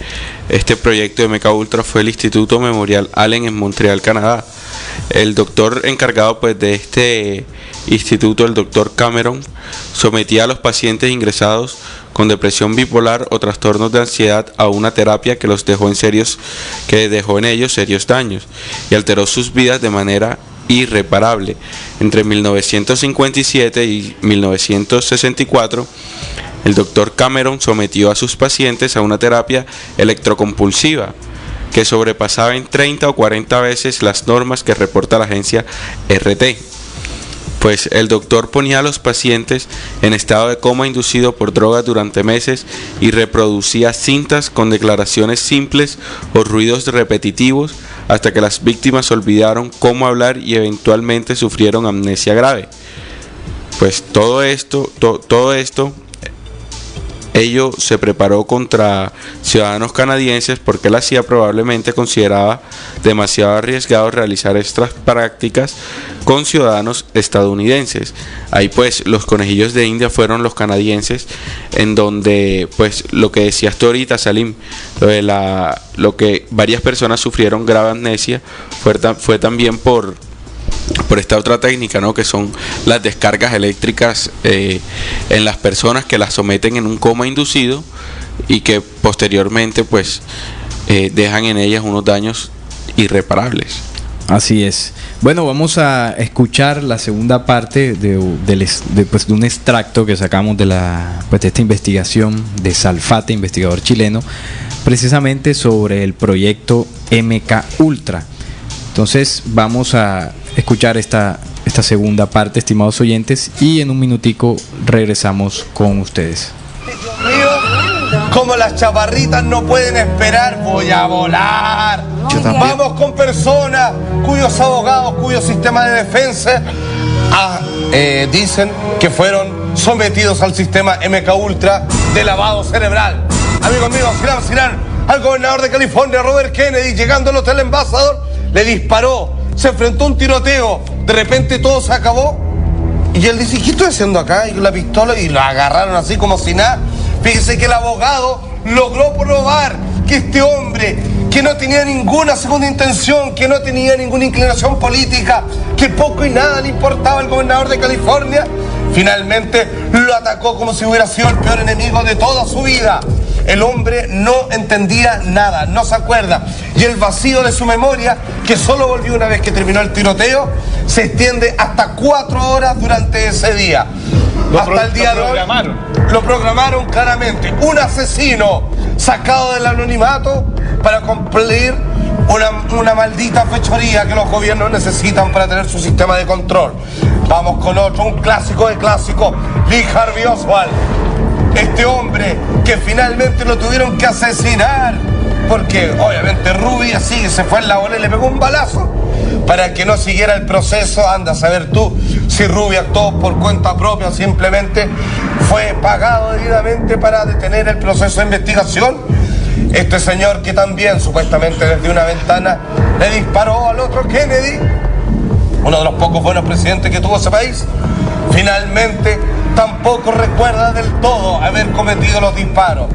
Speaker 3: este proyecto de MKUltra fue el Instituto Memorial Allen en Montreal, Canadá. El doctor encargado pues de este instituto, el doctor Cameron, sometía a los pacientes ingresados con depresión bipolar o trastornos de ansiedad a una terapia que dejó en ellos serios daños y alteró sus vidas de manera irreparable. Entre 1957 y 1964, el doctor Cameron sometió a sus pacientes a una terapia electrocompulsiva que sobrepasaba en 30 o 40 veces las normas que reporta la agencia RT. Pues el doctor ponía a los pacientes en estado de coma inducido por drogas durante meses y reproducía cintas con declaraciones simples o ruidos repetitivos hasta que las víctimas olvidaron cómo hablar y eventualmente sufrieron amnesia grave. Pues todo esto ello se preparó contra ciudadanos canadienses porque la CIA probablemente consideraba demasiado arriesgado realizar estas prácticas con ciudadanos estadounidenses. Ahí pues los conejillos de India fueron los canadienses, en donde pues lo que decías tú ahorita, Salim, lo que varias personas sufrieron grave amnesia fue también por esta otra técnica, ¿no? Que son las descargas eléctricas en las personas que las someten en un coma inducido y que posteriormente pues dejan en ellas unos daños irreparables.
Speaker 2: Así es. Bueno, vamos a escuchar la segunda parte de un extracto que sacamos de esta investigación de Salfate, investigador chileno, precisamente sobre el proyecto MKUltra. Entonces vamos a escuchar esta segunda parte, estimados oyentes, y en un minutico regresamos con ustedes.
Speaker 1: Dios mío, como las chaparritas no pueden esperar, voy a volar. Vamos con personas cuyos abogados, cuyo sistema de defensa dicen que fueron sometidos al sistema MKUltra de lavado cerebral. Amigos míos, Siran, al gobernador de California, Robert Kennedy, llegando al Hotel Embajador, le disparó, se enfrentó a un tiroteo, de repente todo se acabó y él dice, ¿qué estoy haciendo acá? Y la pistola, y lo agarraron así como si nada. Fíjense que el abogado logró probar que este hombre, que no tenía ninguna segunda intención, que no tenía ninguna inclinación política, que poco y nada le importaba al gobernador de California, finalmente lo atacó como si hubiera sido el peor enemigo de toda su vida. El hombre no entendía nada, no se acuerda. Y el vacío de su memoria, que solo volvió una vez que terminó el tiroteo, se extiende hasta 4 horas durante ese día. Hasta el día de hoy lo programaron claramente. Un asesino sacado del anonimato para cumplir una maldita fechoría que los gobiernos necesitan para tener su sistema de control. Vamos con otro, un clásico de clásicos, Lee Harvey Oswald. Este hombre que finalmente lo tuvieron que asesinar, porque obviamente Ruby así se fue en la bola y le pegó un balazo para que no siguiera el proceso. Anda a saber tú si Ruby actuó por cuenta propia o simplemente fue pagado debidamente para detener el proceso de investigación. Este señor que también supuestamente desde una ventana le disparó al otro Kennedy, uno de los pocos buenos presidentes que tuvo ese país, finalmente tampoco recuerda del todo haber cometido los disparos.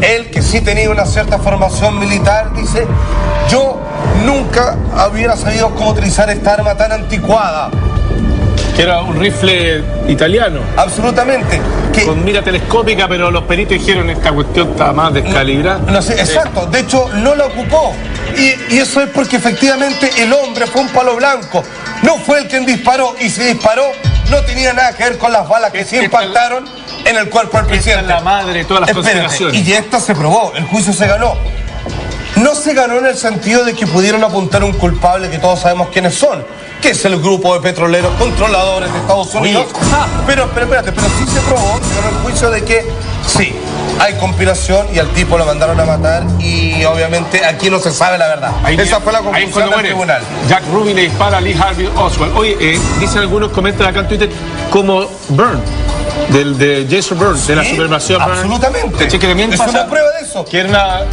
Speaker 1: Él, que sí tenía una cierta formación militar, dice: yo nunca hubiera sabido cómo utilizar esta arma tan anticuada.
Speaker 4: Que era un rifle italiano.
Speaker 1: Absolutamente.
Speaker 4: Con mira telescópica, pero los peritos dijeron esta cuestión está más descalibrada.
Speaker 1: No sé, exacto. De hecho, no la ocupó. Y eso es porque efectivamente el hombre fue un palo blanco. No fue el quien disparó. Y si disparó, no tenía nada que ver con las balas que sí impactaron en el cuerpo del presidente.
Speaker 4: Esta es la madre de todas las consideraciones.
Speaker 1: Y esta se probó. El juicio se ganó. No se ganó en el sentido de que pudieron apuntar a un culpable que todos sabemos quiénes son, que es el grupo de petroleros controladores de Estados Unidos. Pero espérate, pero sí se probó en el juicio de que sí, hay conspiración y al tipo lo mandaron a matar y obviamente aquí no se sabe la verdad. Esa fue la conclusión del tribunal.
Speaker 4: Jack Ruby le dispara a Lee Harvey Oswald. Oye, dicen algunos, comentan acá en Twitter, como Byrne, de Jason Byrne, de la supervisión.
Speaker 1: Absolutamente.
Speaker 4: Es
Speaker 1: una prueba de eso.
Speaker 4: Que era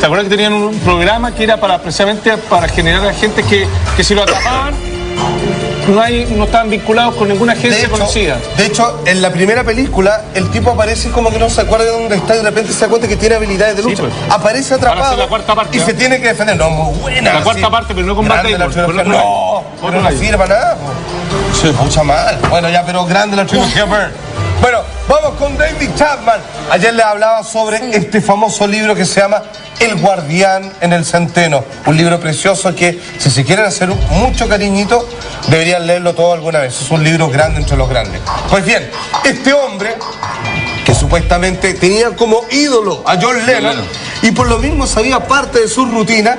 Speaker 4: ¿te acuerdas que tenían un programa que era precisamente para generar a gente que si lo atrapaban no estaban vinculados con ninguna agencia conocida?
Speaker 1: De hecho, en la primera película, el tipo aparece como que no se acuerda de dónde está y de repente se da cuenta que tiene habilidades de lucha. Sí, pues. Aparece atrapado
Speaker 4: la cuarta parte,
Speaker 1: y se tiene que defender. No, muy buena.
Speaker 4: La cuarta parte, pero no con Matt Damon.
Speaker 1: No sirve para nada. Sí. Mucha mal. Bueno, ya, pero grande la trilogía Byrne. Bueno, vamos con David Chapman. Ayer le hablaba sobre este famoso libro que se llama El Guardián en el Centeno. Un libro precioso que, si se quieren hacer mucho cariñito, deberían leerlo todo alguna vez. Es un libro grande entre los grandes. Pues bien, este hombre, que supuestamente tenía como ídolo a John Lennon, y por lo mismo sabía parte de su rutina,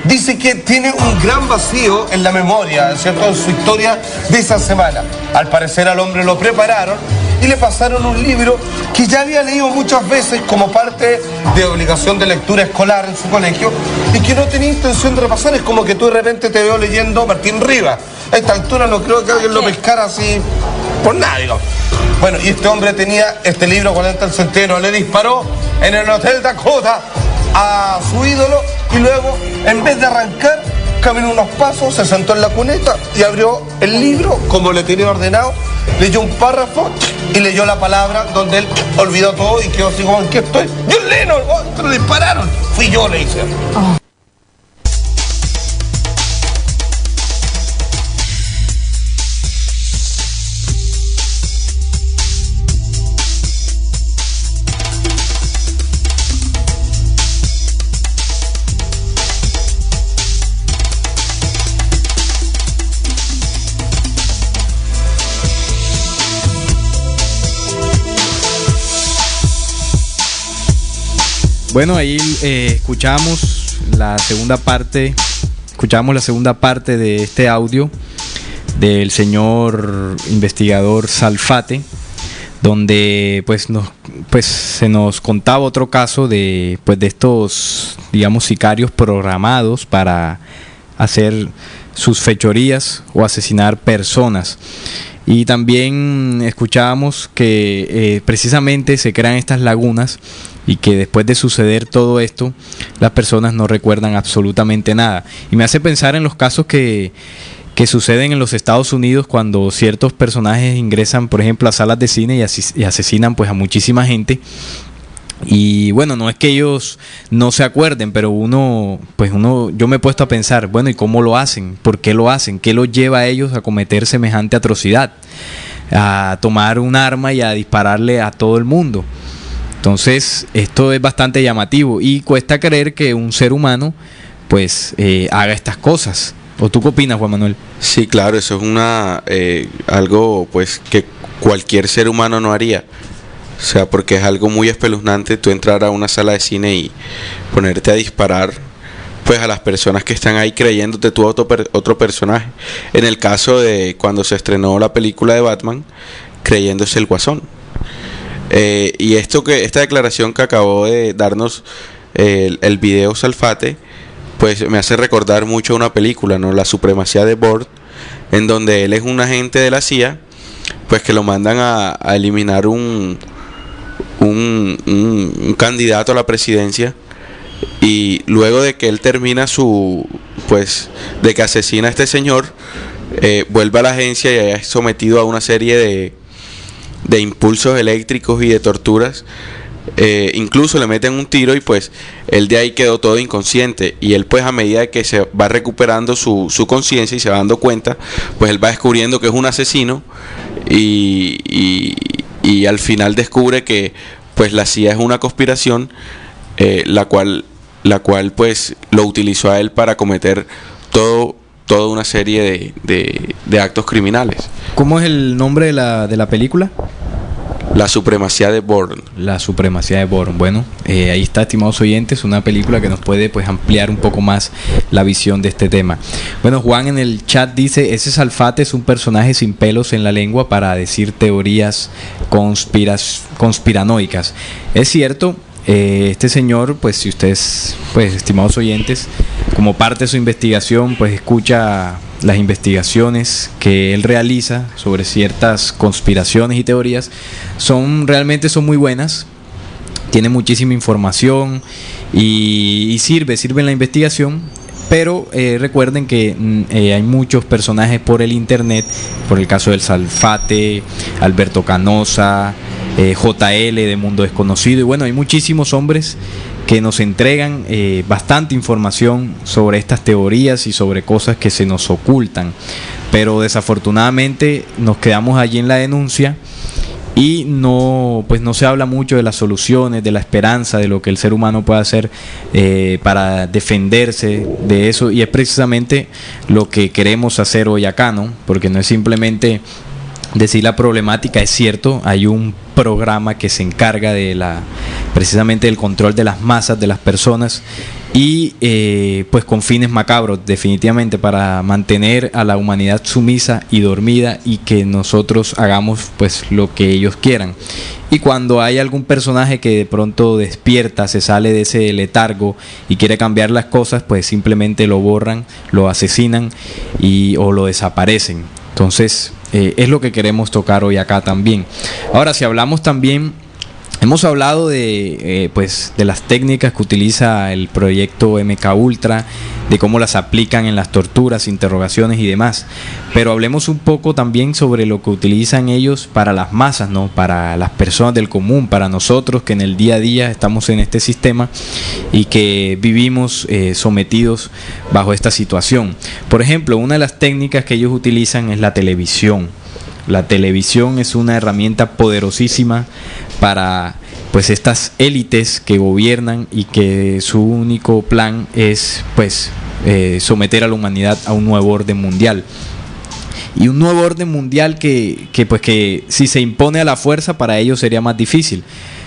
Speaker 1: dice que tiene un gran vacío en la memoria, ¿cierto?, en su historia de esa semana. Al parecer al hombre lo prepararon y le pasaron un libro que ya había leído muchas veces como parte de obligación de lectura escolar en su colegio y que no tenía intención de repasar. Es como que tú de repente te veo leyendo Martín Rivas. A esta altura no creo que alguien lo pescara así por nada, digamos. Bueno, y este hombre tenía este libro, 40 el Centeno, le disparó en el Hotel Dakota a su ídolo y luego, en vez de arrancar, caminó unos pasos, se sentó en la cuneta y abrió el libro como le tenía ordenado, leyó un párrafo y leyó la palabra donde él olvidó todo y quedó así como: ¿en qué estoy? ¡John Lennon! ¡Oh, te lo dispararon! Fui yo, le hice.
Speaker 2: Bueno, ahí escuchamos la segunda parte de este audio del señor investigador Salfate, donde se nos contaba otro caso de estos, digamos, sicarios programados para hacer sus fechorías o asesinar personas. Y también escuchábamos que precisamente se crean estas lagunas y que después de suceder todo esto, las personas no recuerdan absolutamente nada. Y me hace pensar en los casos que suceden en los Estados Unidos cuando ciertos personajes ingresan, por ejemplo, a salas de cine y asesinan pues a muchísima gente. Y bueno, no es que ellos no se acuerden, pero yo me he puesto a pensar, bueno, ¿y cómo lo hacen? ¿Por qué lo hacen? ¿Qué los lleva a ellos a cometer semejante atrocidad? A tomar un arma y a dispararle a todo el mundo. Entonces, esto es bastante llamativo y cuesta creer que un ser humano pues haga estas cosas. ¿O tú qué opinas, Juan Manuel?
Speaker 3: Sí, claro, eso es algo pues que cualquier ser humano no haría. O sea, porque es algo muy espeluznante tú entrar a una sala de cine y ponerte a disparar pues a las personas que están ahí creyéndote tú otro personaje. En el caso de cuando se estrenó la película de Batman, creyéndose el Guasón. Y esta declaración que acabó de darnos el video Salfate, pues me hace recordar mucho a una película, ¿no? La Supremacía de Bourne, en donde él es un agente de la CIA, pues que lo mandan a eliminar un candidato a la presidencia, y luego de que él termina de que asesina a este señor, vuelve a la agencia y es sometido a una serie de impulsos eléctricos y de torturas. Incluso le meten un tiro y pues él de ahí quedó todo inconsciente, y él pues a medida que se va recuperando su conciencia y se va dando cuenta, pues él va descubriendo que es un asesino, y al final descubre que pues la CIA es una conspiración, la cual pues lo utilizó a él para cometer toda una serie de actos criminales.
Speaker 2: ¿Cómo es el nombre de la película?
Speaker 3: La Supremacía de Bourne.
Speaker 2: La Supremacía de Bourne. Bueno, ahí está, estimados oyentes, una película que nos puede pues ampliar un poco más la visión de este tema. Bueno, Juan en el chat dice: ese Salfate es un personaje sin pelos en la lengua para decir teorías conspiranoicas. Es cierto. Este señor, pues si ustedes, pues estimados oyentes, como parte de su investigación, pues escucha las investigaciones que él realiza sobre ciertas conspiraciones y teorías, realmente son muy buenas, tiene muchísima información y sirve en la investigación. Pero recuerden que hay muchos personajes por el internet, por el caso del Salfate, Alberto Canosa, JL de Mundo Desconocido, y bueno, hay muchísimos hombres que nos entregan bastante información sobre estas teorías y sobre cosas que se nos ocultan, pero desafortunadamente nos quedamos allí en la denuncia y no se habla mucho de las soluciones, de la esperanza, de lo que el ser humano puede hacer para defenderse de eso, y es precisamente lo que queremos hacer hoy acá, ¿no? Porque no es simplemente decir la problemática. Es cierto, hay un programa que se encarga precisamente del control de las masas, de las personas, y pues con fines macabros, definitivamente, para mantener a la humanidad sumisa y dormida, y que nosotros hagamos pues lo que ellos quieran. Y cuando hay algún personaje que de pronto despierta, se sale de ese letargo y quiere cambiar las cosas, pues simplemente lo borran, lo asesinan o lo desaparecen. Entonces es lo que queremos tocar hoy acá también. Ahora, si hablamos también, hemos hablado de las técnicas que utiliza el proyecto MK Ultra, de cómo las aplican en las torturas, interrogaciones y demás. Pero hablemos un poco también sobre lo que utilizan ellos para las masas, ¿no? Para las personas del común, para nosotros que en el día a día estamos en este sistema y que vivimos sometidos bajo esta situación. Por ejemplo, una de las técnicas que ellos utilizan es la televisión. La televisión es una herramienta poderosísima para pues estas élites que gobiernan y que su único plan es someter a la humanidad a un nuevo orden mundial. Y un nuevo orden mundial que si se impone a la fuerza, para ellos sería más difícil.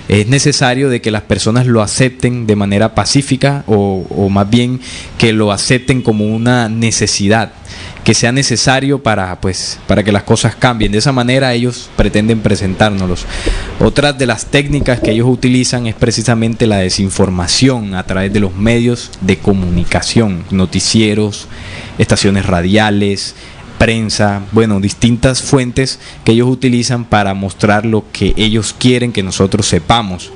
Speaker 2: Es necesario de que las personas lo acepten de manera pacífica, o más bien que lo acepten como una necesidad, que sea necesario para que las cosas cambien. De esa manera ellos pretenden presentárnoslos. Otra de las técnicas que ellos utilizan es precisamente la desinformación a través de los medios de comunicación, noticieros, estaciones radiales, prensa, distintas fuentes que ellos utilizan para mostrar lo que ellos quieren que nosotros sepamos.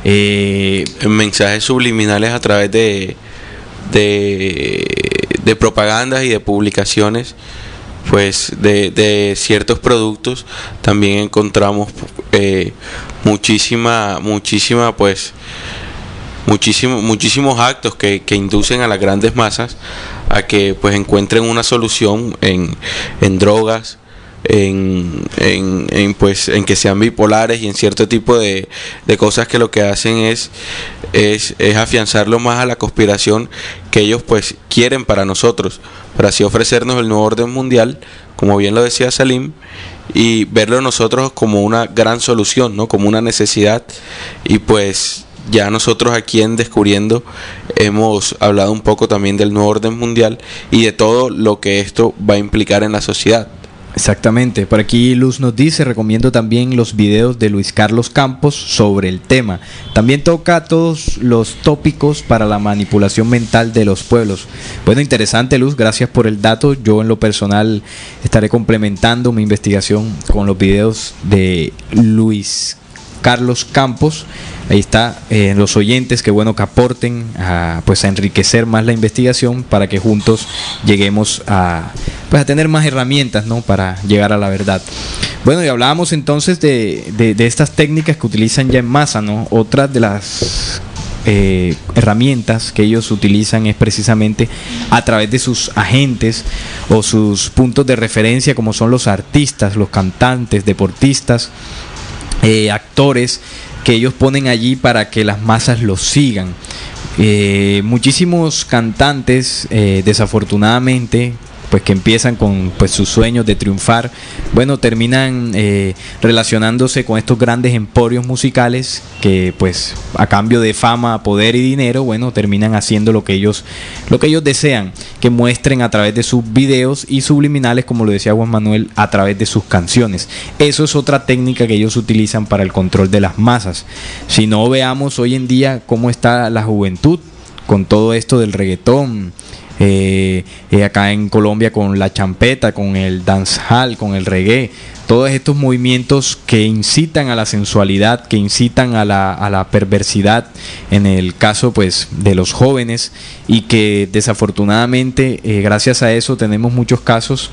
Speaker 3: Mensajes subliminales a través de propagandas y de publicaciones de ciertos productos. También encontramos muchísimos actos que inducen a las grandes masas a que encuentren una solución en drogas, en que sean bipolares y en cierto tipo de cosas que lo que hacen es afianzarlo más a la conspiración que ellos quieren para nosotros, para así ofrecernos el nuevo orden mundial, como bien lo decía Salim, y verlo nosotros como una gran solución, ¿no? Como una necesidad, y ya nosotros aquí en Descubriendo hemos hablado un poco también del nuevo orden mundial y de todo lo que esto va a implicar en la sociedad.
Speaker 2: Exactamente, por aquí Luz nos dice, recomiendo también los videos de Luis Carlos Campos sobre el tema. También toca todos los tópicos para la manipulación mental de los pueblos. Bueno, interesante, Luz, gracias por el dato. Yo en lo personal estaré complementando mi investigación con los videos de Luis Carlos Campos. Ahí está, los oyentes, que bueno que aporten a enriquecer más la investigación para que juntos lleguemos a tener más herramientas, ¿no?, para llegar a la verdad. Bueno, y hablábamos entonces de estas técnicas que utilizan ya en masa, ¿no? Otra de las herramientas que ellos utilizan es precisamente a través de sus agentes o sus puntos de referencia, como son los artistas, los cantantes, deportistas, actores, que ellos ponen allí para que las masas los sigan. Muchísimos cantantes, desafortunadamente, pues que empiezan con sus sueños de triunfar, bueno, terminan relacionándose con estos grandes emporios musicales que pues a cambio de fama, poder y dinero, bueno, terminan haciendo lo que ellos desean, que muestren a través de sus videos, y subliminales, como lo decía Juan Manuel, a través de sus canciones. Eso es otra técnica que ellos utilizan para el control de las masas. Si no, veamos hoy en día cómo está la juventud con todo esto del reggaetón, acá en Colombia con la champeta, con el dancehall, con el reggae, todos estos movimientos que incitan a la sensualidad, que incitan a la perversidad, en el caso pues de los jóvenes, y que desafortunadamente gracias a eso tenemos muchos casos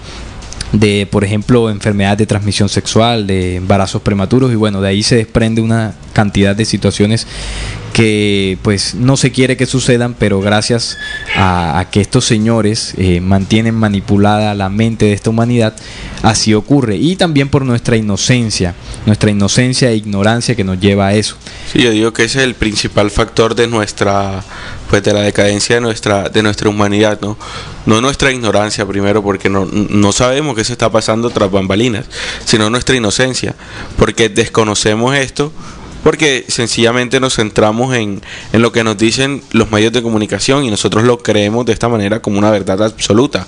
Speaker 2: de, por ejemplo, enfermedades de transmisión sexual, de embarazos prematuros, y bueno, de ahí se desprende una cantidad de situaciones que pues no se quiere que sucedan, pero gracias a que estos señores mantienen manipulada la mente de esta humanidad, así ocurre. Y también por nuestra inocencia e ignorancia que nos lleva a eso.
Speaker 3: Sí, yo digo que ese es el principal factor de nuestra, pues de la decadencia de nuestra humanidad, ¿no? No nuestra ignorancia primero, porque no sabemos qué se está pasando tras bambalinas, sino nuestra inocencia, porque desconocemos esto, porque sencillamente nos centramos en lo que nos dicen los medios de comunicación y nosotros lo creemos de esta manera como una verdad absoluta,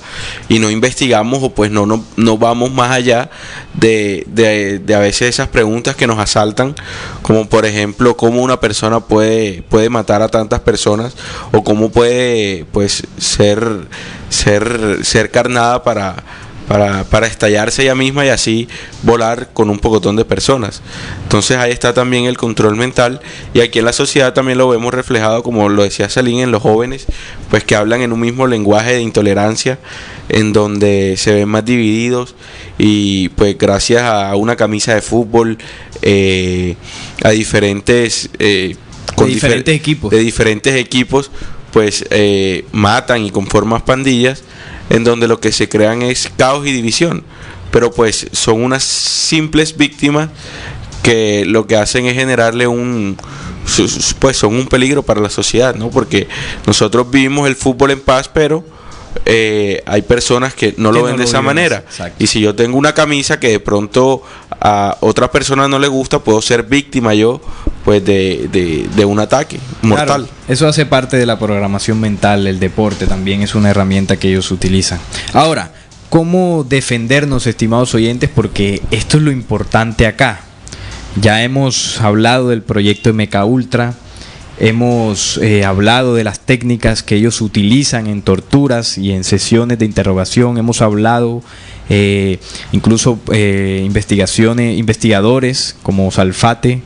Speaker 3: y no investigamos, o pues no vamos más allá de a veces esas preguntas que nos asaltan, como por ejemplo cómo una persona puede matar a tantas personas, o cómo puede pues ser carnada para estallarse ella misma y así volar con un pocotón de personas. Entonces ahí está también el control mental, y aquí en la sociedad también lo vemos reflejado, como lo decía Salim, en los jóvenes, pues que hablan en un mismo lenguaje de intolerancia, en donde se ven más divididos, y pues gracias a una camisa de fútbol, a diferentes equipos, pues matan y conforman pandillas, en donde lo que se crean es caos y división, pero pues son unas simples víctimas que lo que hacen es generarle son un peligro para la sociedad, ¿no? Porque nosotros vivimos el fútbol en paz, pero hay personas que no lo ven de esa manera. Exacto. Y si yo tengo una camisa que de pronto a otra persona no le gusta, puedo ser víctima yo pues de un ataque mortal. Claro,
Speaker 2: eso hace parte de la programación mental. El deporte también es una herramienta que ellos utilizan. Ahora, ¿cómo defendernos, estimados oyentes? Porque esto es lo importante acá. Ya hemos hablado del proyecto MK Ultra, hemos hablado de las técnicas que ellos utilizan en torturas y en sesiones de interrogación, hemos hablado incluso investigadores como Salfate,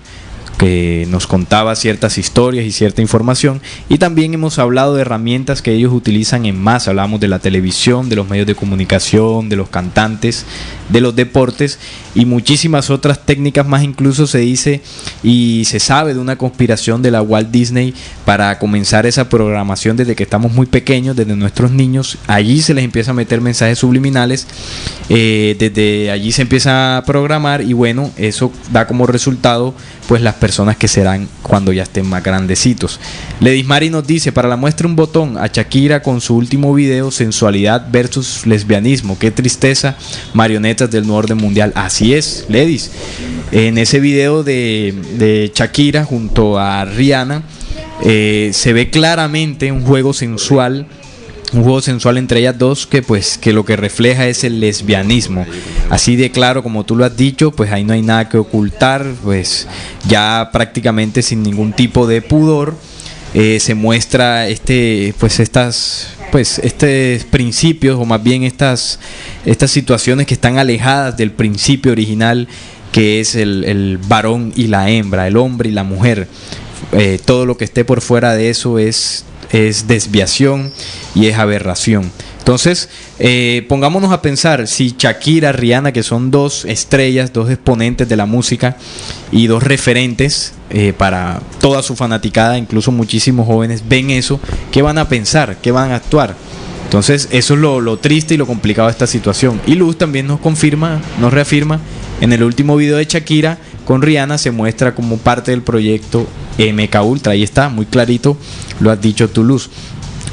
Speaker 2: que nos contaba ciertas historias y cierta información, y también hemos hablado de herramientas que ellos utilizan en masa. Hablamos de la televisión, de los medios de comunicación, de los cantantes, de los deportes y muchísimas otras técnicas más. Incluso se dice y se sabe de una conspiración de la Walt Disney para comenzar esa programación desde que estamos muy pequeños, desde nuestros niños. Allí se les empieza a meter mensajes subliminales, desde allí se empieza a programar, y bueno, eso da como resultado pues las personas que serán cuando ya estén más grandecitos. Ledismari nos dice, para la muestra un botón a Shakira con su último video, sensualidad versus lesbianismo, qué tristeza, marionetas del nuevo orden mundial. Así es, Ledis, en ese video de Shakira junto a Rihanna se ve claramente un juego sensual entre ellas dos que lo que refleja es el lesbianismo, así de claro como tú lo has dicho. Pues ahí no hay nada que ocultar, pues ya prácticamente sin ningún tipo de pudor se muestra estos principios, o más bien estas situaciones que están alejadas del principio original, que es el varón y la hembra, el hombre y la mujer. Todo lo que esté por fuera de eso es desviación y es aberración. Entonces, pongámonos a pensar, si Shakira, Rihanna, que son dos estrellas, dos exponentes de la música y dos referentes para toda su fanaticada, incluso muchísimos jóvenes ven eso, ¿qué van a pensar? ¿Qué van a actuar? Entonces, eso es lo triste y lo complicado de esta situación. Y Luz también nos reafirma, en el último video de Shakira con Rihanna se muestra como parte del proyecto MK Ultra. Ahí está, muy clarito, lo has dicho tú, Luz.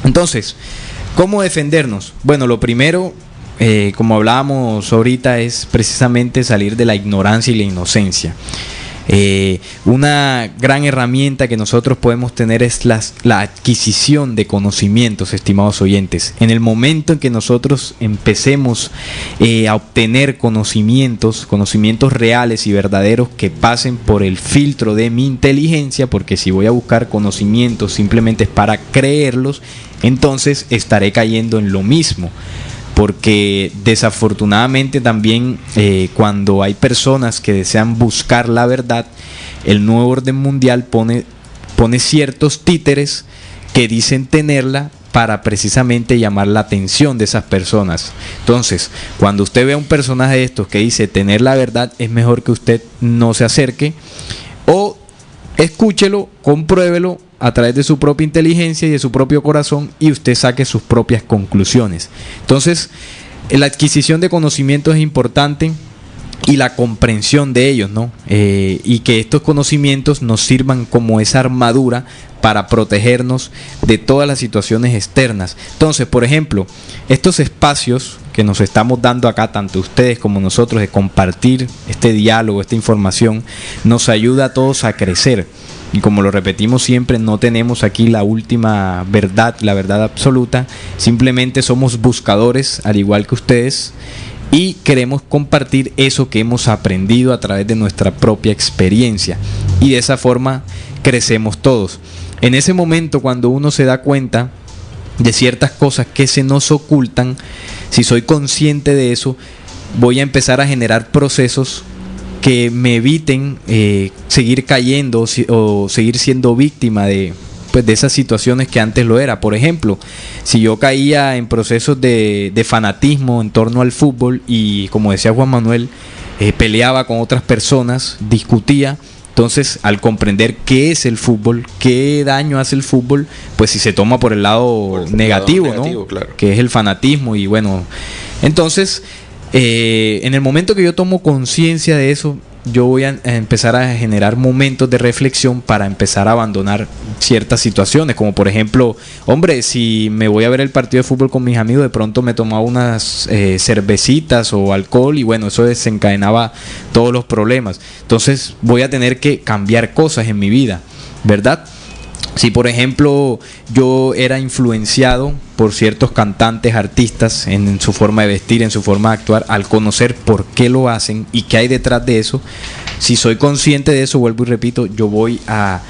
Speaker 2: Entonces, ¿cómo defendernos? Bueno, lo primero, como hablábamos ahorita, es precisamente salir de la ignorancia y la inocencia. Una gran herramienta que nosotros podemos tener es la adquisición de conocimientos, estimados oyentes. En el momento en que nosotros empecemos a obtener conocimientos reales y verdaderos que pasen por el filtro de mi inteligencia, porque si voy a buscar conocimientos simplemente es para creerlos, entonces estaré cayendo en lo mismo. Porque desafortunadamente también cuando hay personas que desean buscar la verdad, el nuevo orden mundial pone ciertos títeres que dicen tenerla para precisamente llamar la atención de esas personas. Entonces, cuando usted ve a un personaje de estos que dice tener la verdad, es mejor que usted no se acerque, o escúchelo, compruébelo a través de su propia inteligencia y de su propio corazón, y usted saque sus propias conclusiones. Entonces, la adquisición de conocimientos es importante, y la comprensión de ellos, ¿no? Y que estos conocimientos nos sirvan como esa armadura para protegernos de todas las situaciones externas. Entonces, por ejemplo, estos espacios que nos estamos dando acá, tanto ustedes como nosotros, de compartir este diálogo, esta información, nos ayuda a todos a crecer. Y como lo repetimos siempre, no tenemos aquí la última verdad, la verdad absoluta. Simplemente somos buscadores, al igual que ustedes, y queremos compartir eso que hemos aprendido a través de nuestra propia experiencia. Y de esa forma crecemos todos. En ese momento, cuando uno se da cuenta de ciertas cosas que se nos ocultan, si soy consciente de eso, voy a empezar a generar procesos que me eviten seguir cayendo o seguir siendo víctima de esas situaciones que antes lo era. Por ejemplo, si yo caía en procesos de fanatismo en torno al fútbol y, como decía Juan Manuel, peleaba con otras personas, discutía, entonces al comprender qué es el fútbol, qué daño hace el fútbol, pues si se toma por el lado negativo, ¿no? Claro. Que es el fanatismo. Y bueno, entonces en el momento que yo tomo conciencia de eso, yo voy a empezar a generar momentos de reflexión para empezar a abandonar ciertas situaciones, como por ejemplo, hombre, si me voy a ver el partido de fútbol con mis amigos, de pronto me tomaba unas cervecitas o alcohol, y bueno, eso desencadenaba todos los problemas. Entonces voy a tener que cambiar cosas en mi vida, ¿verdad? Si por ejemplo yo era influenciado por ciertos cantantes, artistas, en su forma de vestir, en su forma de actuar, al conocer por qué lo hacen y qué hay detrás de eso, si soy consciente de eso, vuelvo y repito, yo voy a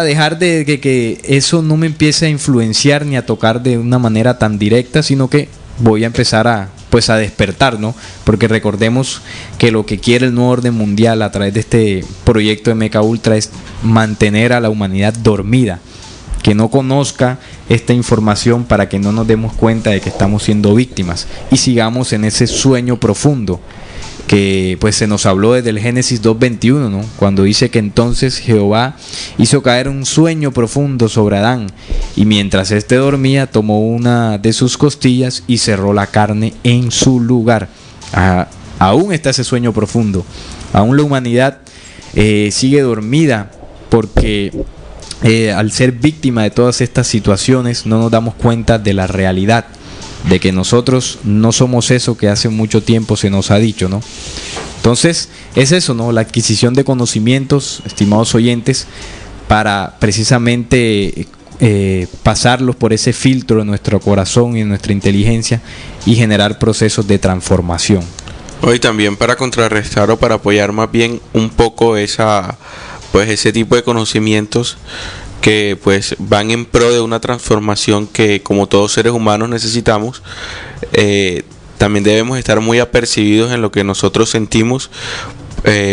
Speaker 2: dejar de que eso no me empiece a influenciar ni a tocar de una manera tan directa, sino que voy a empezar a despertar, ¿no? Porque recordemos que lo que quiere el nuevo orden mundial a través de este proyecto de MK Ultra es mantener a la humanidad dormida, que no conozca esta información para que no nos demos cuenta de que estamos siendo víctimas y sigamos en ese sueño profundo que pues se nos habló desde el Génesis 2:21, ¿no? Cuando dice que entonces Jehová hizo caer un sueño profundo sobre Adán, y mientras éste dormía tomó una de sus costillas y cerró la carne en su lugar. Aún está ese sueño profundo, aún la humanidad sigue dormida porque al ser víctima de todas estas situaciones no nos damos cuenta de la realidad, de que nosotros no somos eso que hace mucho tiempo se nos ha dicho, ¿no? Entonces es eso, ¿no? La adquisición de conocimientos, estimados oyentes, para precisamente pasarlos por ese filtro en nuestro corazón y en nuestra inteligencia y generar procesos de transformación.
Speaker 3: Hoy también para contrarrestar o para apoyar más bien un poco ese tipo de conocimientos que pues van en pro de una transformación que como todos seres humanos necesitamos. También debemos estar muy apercibidos en lo que nosotros sentimos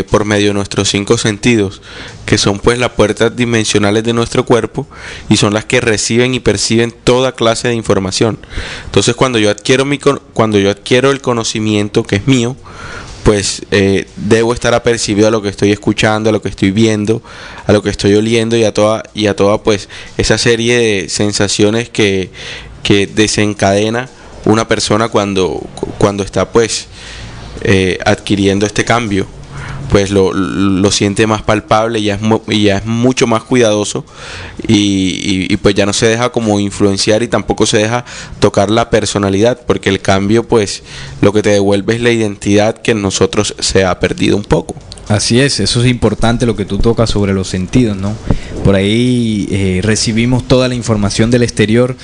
Speaker 3: por medio de nuestros 5 sentidos, que son pues las puertas dimensionales de nuestro cuerpo y son las que reciben y perciben toda clase de información. Entonces cuando yo adquiero el conocimiento que es mío, pues debo estar apercibido a lo que estoy escuchando, a lo que estoy viendo, a lo que estoy oliendo y a toda pues esa serie de sensaciones que desencadena una persona cuando está pues adquiriendo este cambio. Pues lo siente más palpable, ya es mucho más cuidadoso y pues ya no se deja como influenciar y tampoco se deja tocar la personalidad, porque el cambio pues lo que te devuelve es la identidad que en nosotros se ha perdido un poco.
Speaker 2: Así es, eso es importante lo que tú tocas sobre los sentidos, ¿no? Por ahí recibimos toda la información del exterior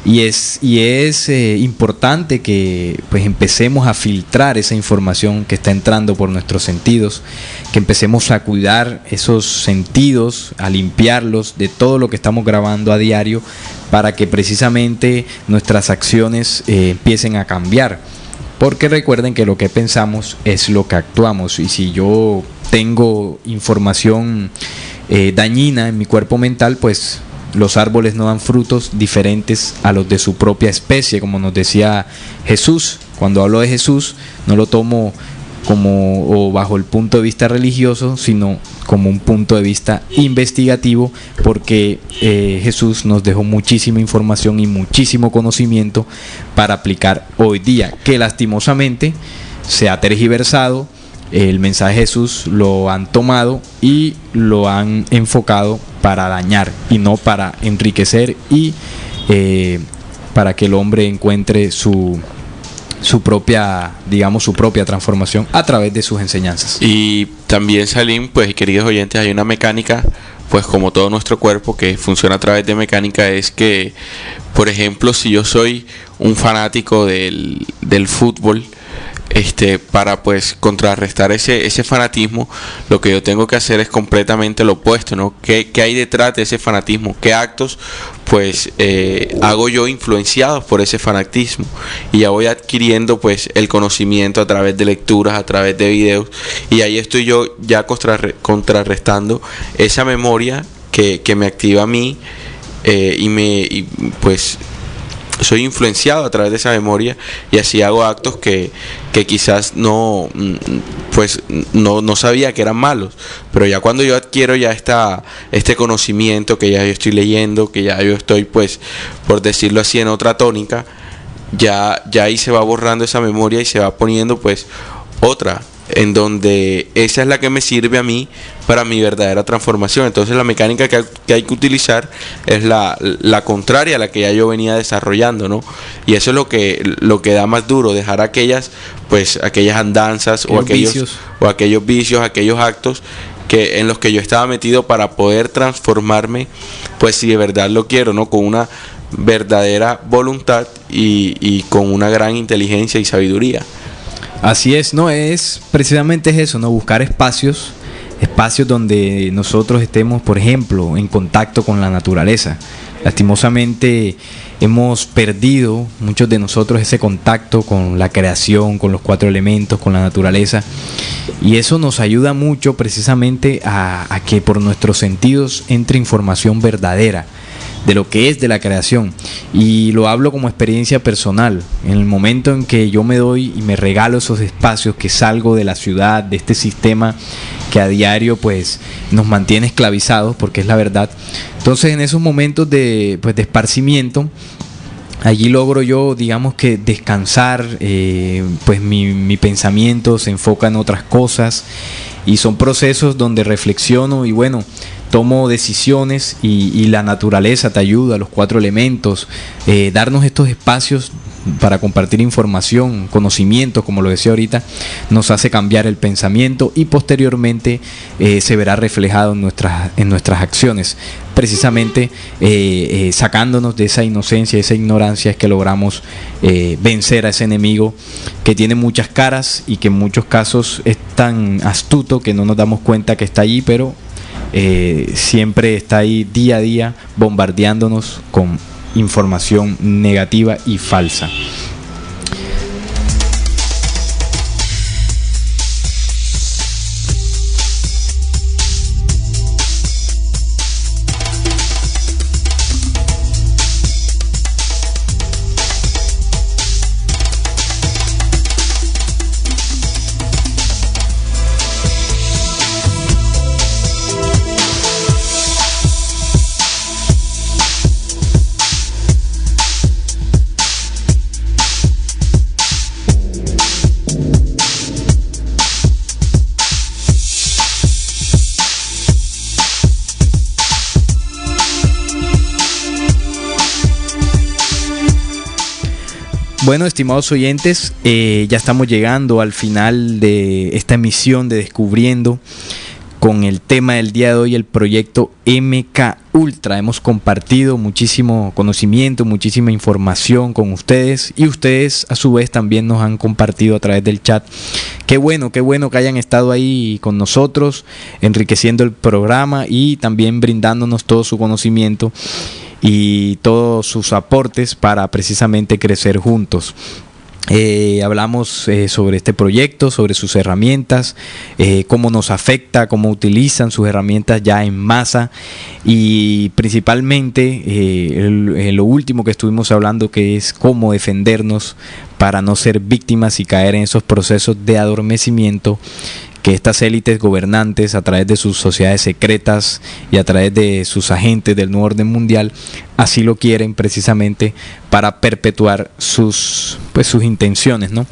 Speaker 2: y es importante que pues empecemos a filtrar esa información que está entrando por nuestros sentidos, que empecemos a cuidar esos sentidos, a limpiarlos de todo lo que estamos grabando a diario para que precisamente nuestras acciones empiecen a cambiar. Porque recuerden que lo que pensamos es lo que actuamos, y si yo tengo información dañina en mi cuerpo mental, pues los árboles no dan frutos diferentes a los de su propia especie, como nos decía Jesús. Cuando hablo de Jesús no lo tomo como bajo el punto de vista religioso, sino como un punto de vista investigativo, porque Jesús nos dejó muchísima información y muchísimo conocimiento para aplicar hoy día, que lastimosamente se ha tergiversado. El mensaje de Jesús lo han tomado y lo han enfocado para dañar y no para enriquecer y para que el hombre encuentre su propia transformación a través de sus enseñanzas.
Speaker 3: Y también, Salim, pues queridos oyentes, hay una mecánica, pues como todo nuestro cuerpo, que funciona a través de mecánica. Es que, por ejemplo, si yo soy un fanático del fútbol, para pues contrarrestar ese fanatismo, lo que yo tengo que hacer es completamente lo opuesto, ¿no? ¿Qué hay detrás de ese fanatismo? ¿Qué actos pues hago yo influenciados por ese fanatismo? Y ya voy adquiriendo pues el conocimiento a través de lecturas, a través de videos, y ahí estoy yo ya contrarrestando esa memoria que me activa a mí, y pues soy influenciado a través de esa memoria, y así hago actos que quizás no sabía que eran malos, pero ya cuando yo adquiero ya este conocimiento, que ya yo estoy leyendo, que ya yo estoy pues, por decirlo así, en otra tónica, ya ahí se va borrando esa memoria y se va poniendo pues otra, en donde esa es la que me sirve a mí para mi verdadera transformación. Entonces la mecánica que hay que utilizar es la contraria a la que ya yo venía desarrollando, ¿no? Y eso es lo que da más duro, dejar aquellas andanzas o aquellos vicios, aquellos actos en los que yo estaba metido, para poder transformarme, pues si de verdad lo quiero, ¿no? Con una verdadera voluntad y con una gran inteligencia y sabiduría.
Speaker 2: Así es, no es precisamente eso, no, buscar espacios donde nosotros estemos, por ejemplo, en contacto con la naturaleza. Lastimosamente hemos perdido, muchos de nosotros, ese contacto con la creación, con los 4 elementos, con la naturaleza, y eso nos ayuda mucho precisamente a que por nuestros sentidos entre información verdadera de lo que es de la creación. Y lo hablo como experiencia personal. En el momento en que yo me doy y me regalo esos espacios, que salgo de la ciudad, de este sistema que a diario pues nos mantiene esclavizados, porque es la verdad. Entonces en esos momentos de esparcimiento, allí logro yo, digamos que descansar, pues mi pensamiento se enfoca en otras cosas, y son procesos donde reflexiono y bueno, tomo decisiones y la naturaleza te ayuda, los 4 elementos, darnos estos espacios para compartir información, conocimiento, como lo decía ahorita, nos hace cambiar el pensamiento y posteriormente se verá reflejado en nuestras acciones. Precisamente sacándonos de esa inocencia, esa ignorancia, es que logramos vencer a ese enemigo que tiene muchas caras y que en muchos casos es tan astuto que no nos damos cuenta que está allí, pero siempre está ahí día a día bombardeándonos con información negativa y falsa. Bueno, estimados oyentes, ya estamos llegando al final de esta emisión de Descubriendo con el tema del día de hoy, el proyecto MK Ultra. Hemos compartido muchísimo conocimiento, muchísima información con ustedes y ustedes a su vez también nos han compartido a través del chat. Qué bueno que hayan estado ahí con nosotros, enriqueciendo el programa y también brindándonos todo su conocimiento y todos sus aportes para precisamente crecer juntos. Hablamos sobre este proyecto, sobre sus herramientas, cómo nos afecta, cómo utilizan sus herramientas ya en masa y principalmente lo último que estuvimos hablando, que es cómo defendernos para no ser víctimas y caer en esos procesos de adormecimiento que estas élites gobernantes a través de sus sociedades secretas y a través de sus agentes del nuevo orden mundial así lo quieren, precisamente para perpetuar sus intenciones, ¿no?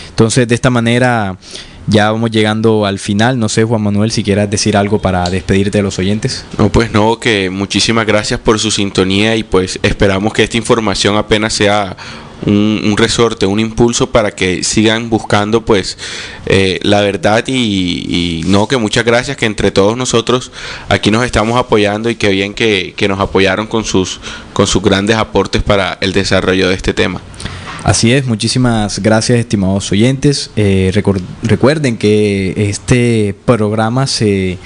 Speaker 2: Entonces, de esta manera ya vamos llegando al final. No sé, Juan Manuel, si quieras decir algo para despedirte de los oyentes.
Speaker 3: No, pues no, que muchísimas gracias por su sintonía y pues esperamos que esta información apenas sea un resorte, un impulso para que sigan buscando pues la verdad y no, que muchas gracias, que entre todos nosotros aquí nos estamos apoyando y que bien que nos apoyaron con sus grandes aportes para el desarrollo de este tema.
Speaker 2: Así es, muchísimas gracias, estimados oyentes. Recuerden que este programa se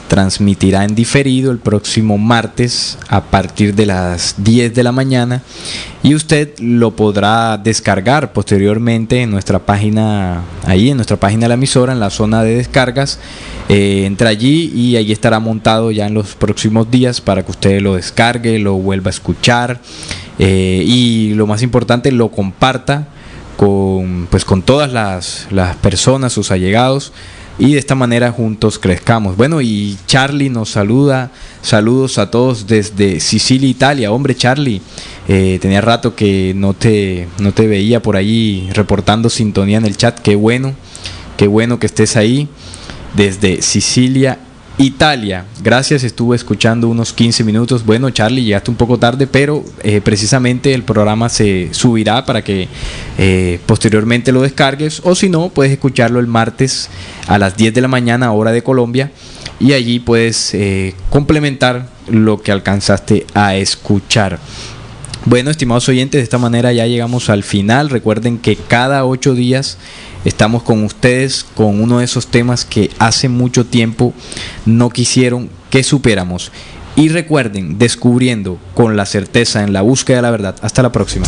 Speaker 2: transmitirá en diferido el próximo martes a partir de las 10 de la mañana y usted lo podrá descargar posteriormente en nuestra página, ahí en nuestra página de la emisora, en la zona de descargas. Entra allí y allí estará montado ya en los próximos días para que usted lo descargue, lo vuelva a escuchar y lo más importante, lo comparta con todas las personas, sus allegados, y de esta manera juntos crezcamos. Bueno, y Charlie nos saluda. Saludos a todos desde Sicilia, Italia. Hombre, Charlie, tenía rato que no te veía por ahí reportando sintonía en el chat. Qué bueno que estés ahí desde Sicilia, Italia. Gracias, estuve escuchando unos 15 minutos. Bueno, Charlie, llegaste un poco tarde, pero precisamente el programa se subirá para que posteriormente lo descargues, o si no, puedes escucharlo el martes a las 10 de la mañana, hora de Colombia, y allí puedes complementar lo que alcanzaste a escuchar. Bueno, estimados oyentes, de esta manera ya llegamos al final. Recuerden que cada 8 días estamos con ustedes con uno de esos temas que hace mucho tiempo no quisieron que supiéramos. Y recuerden, descubriendo con la certeza en la búsqueda de la verdad. Hasta la próxima.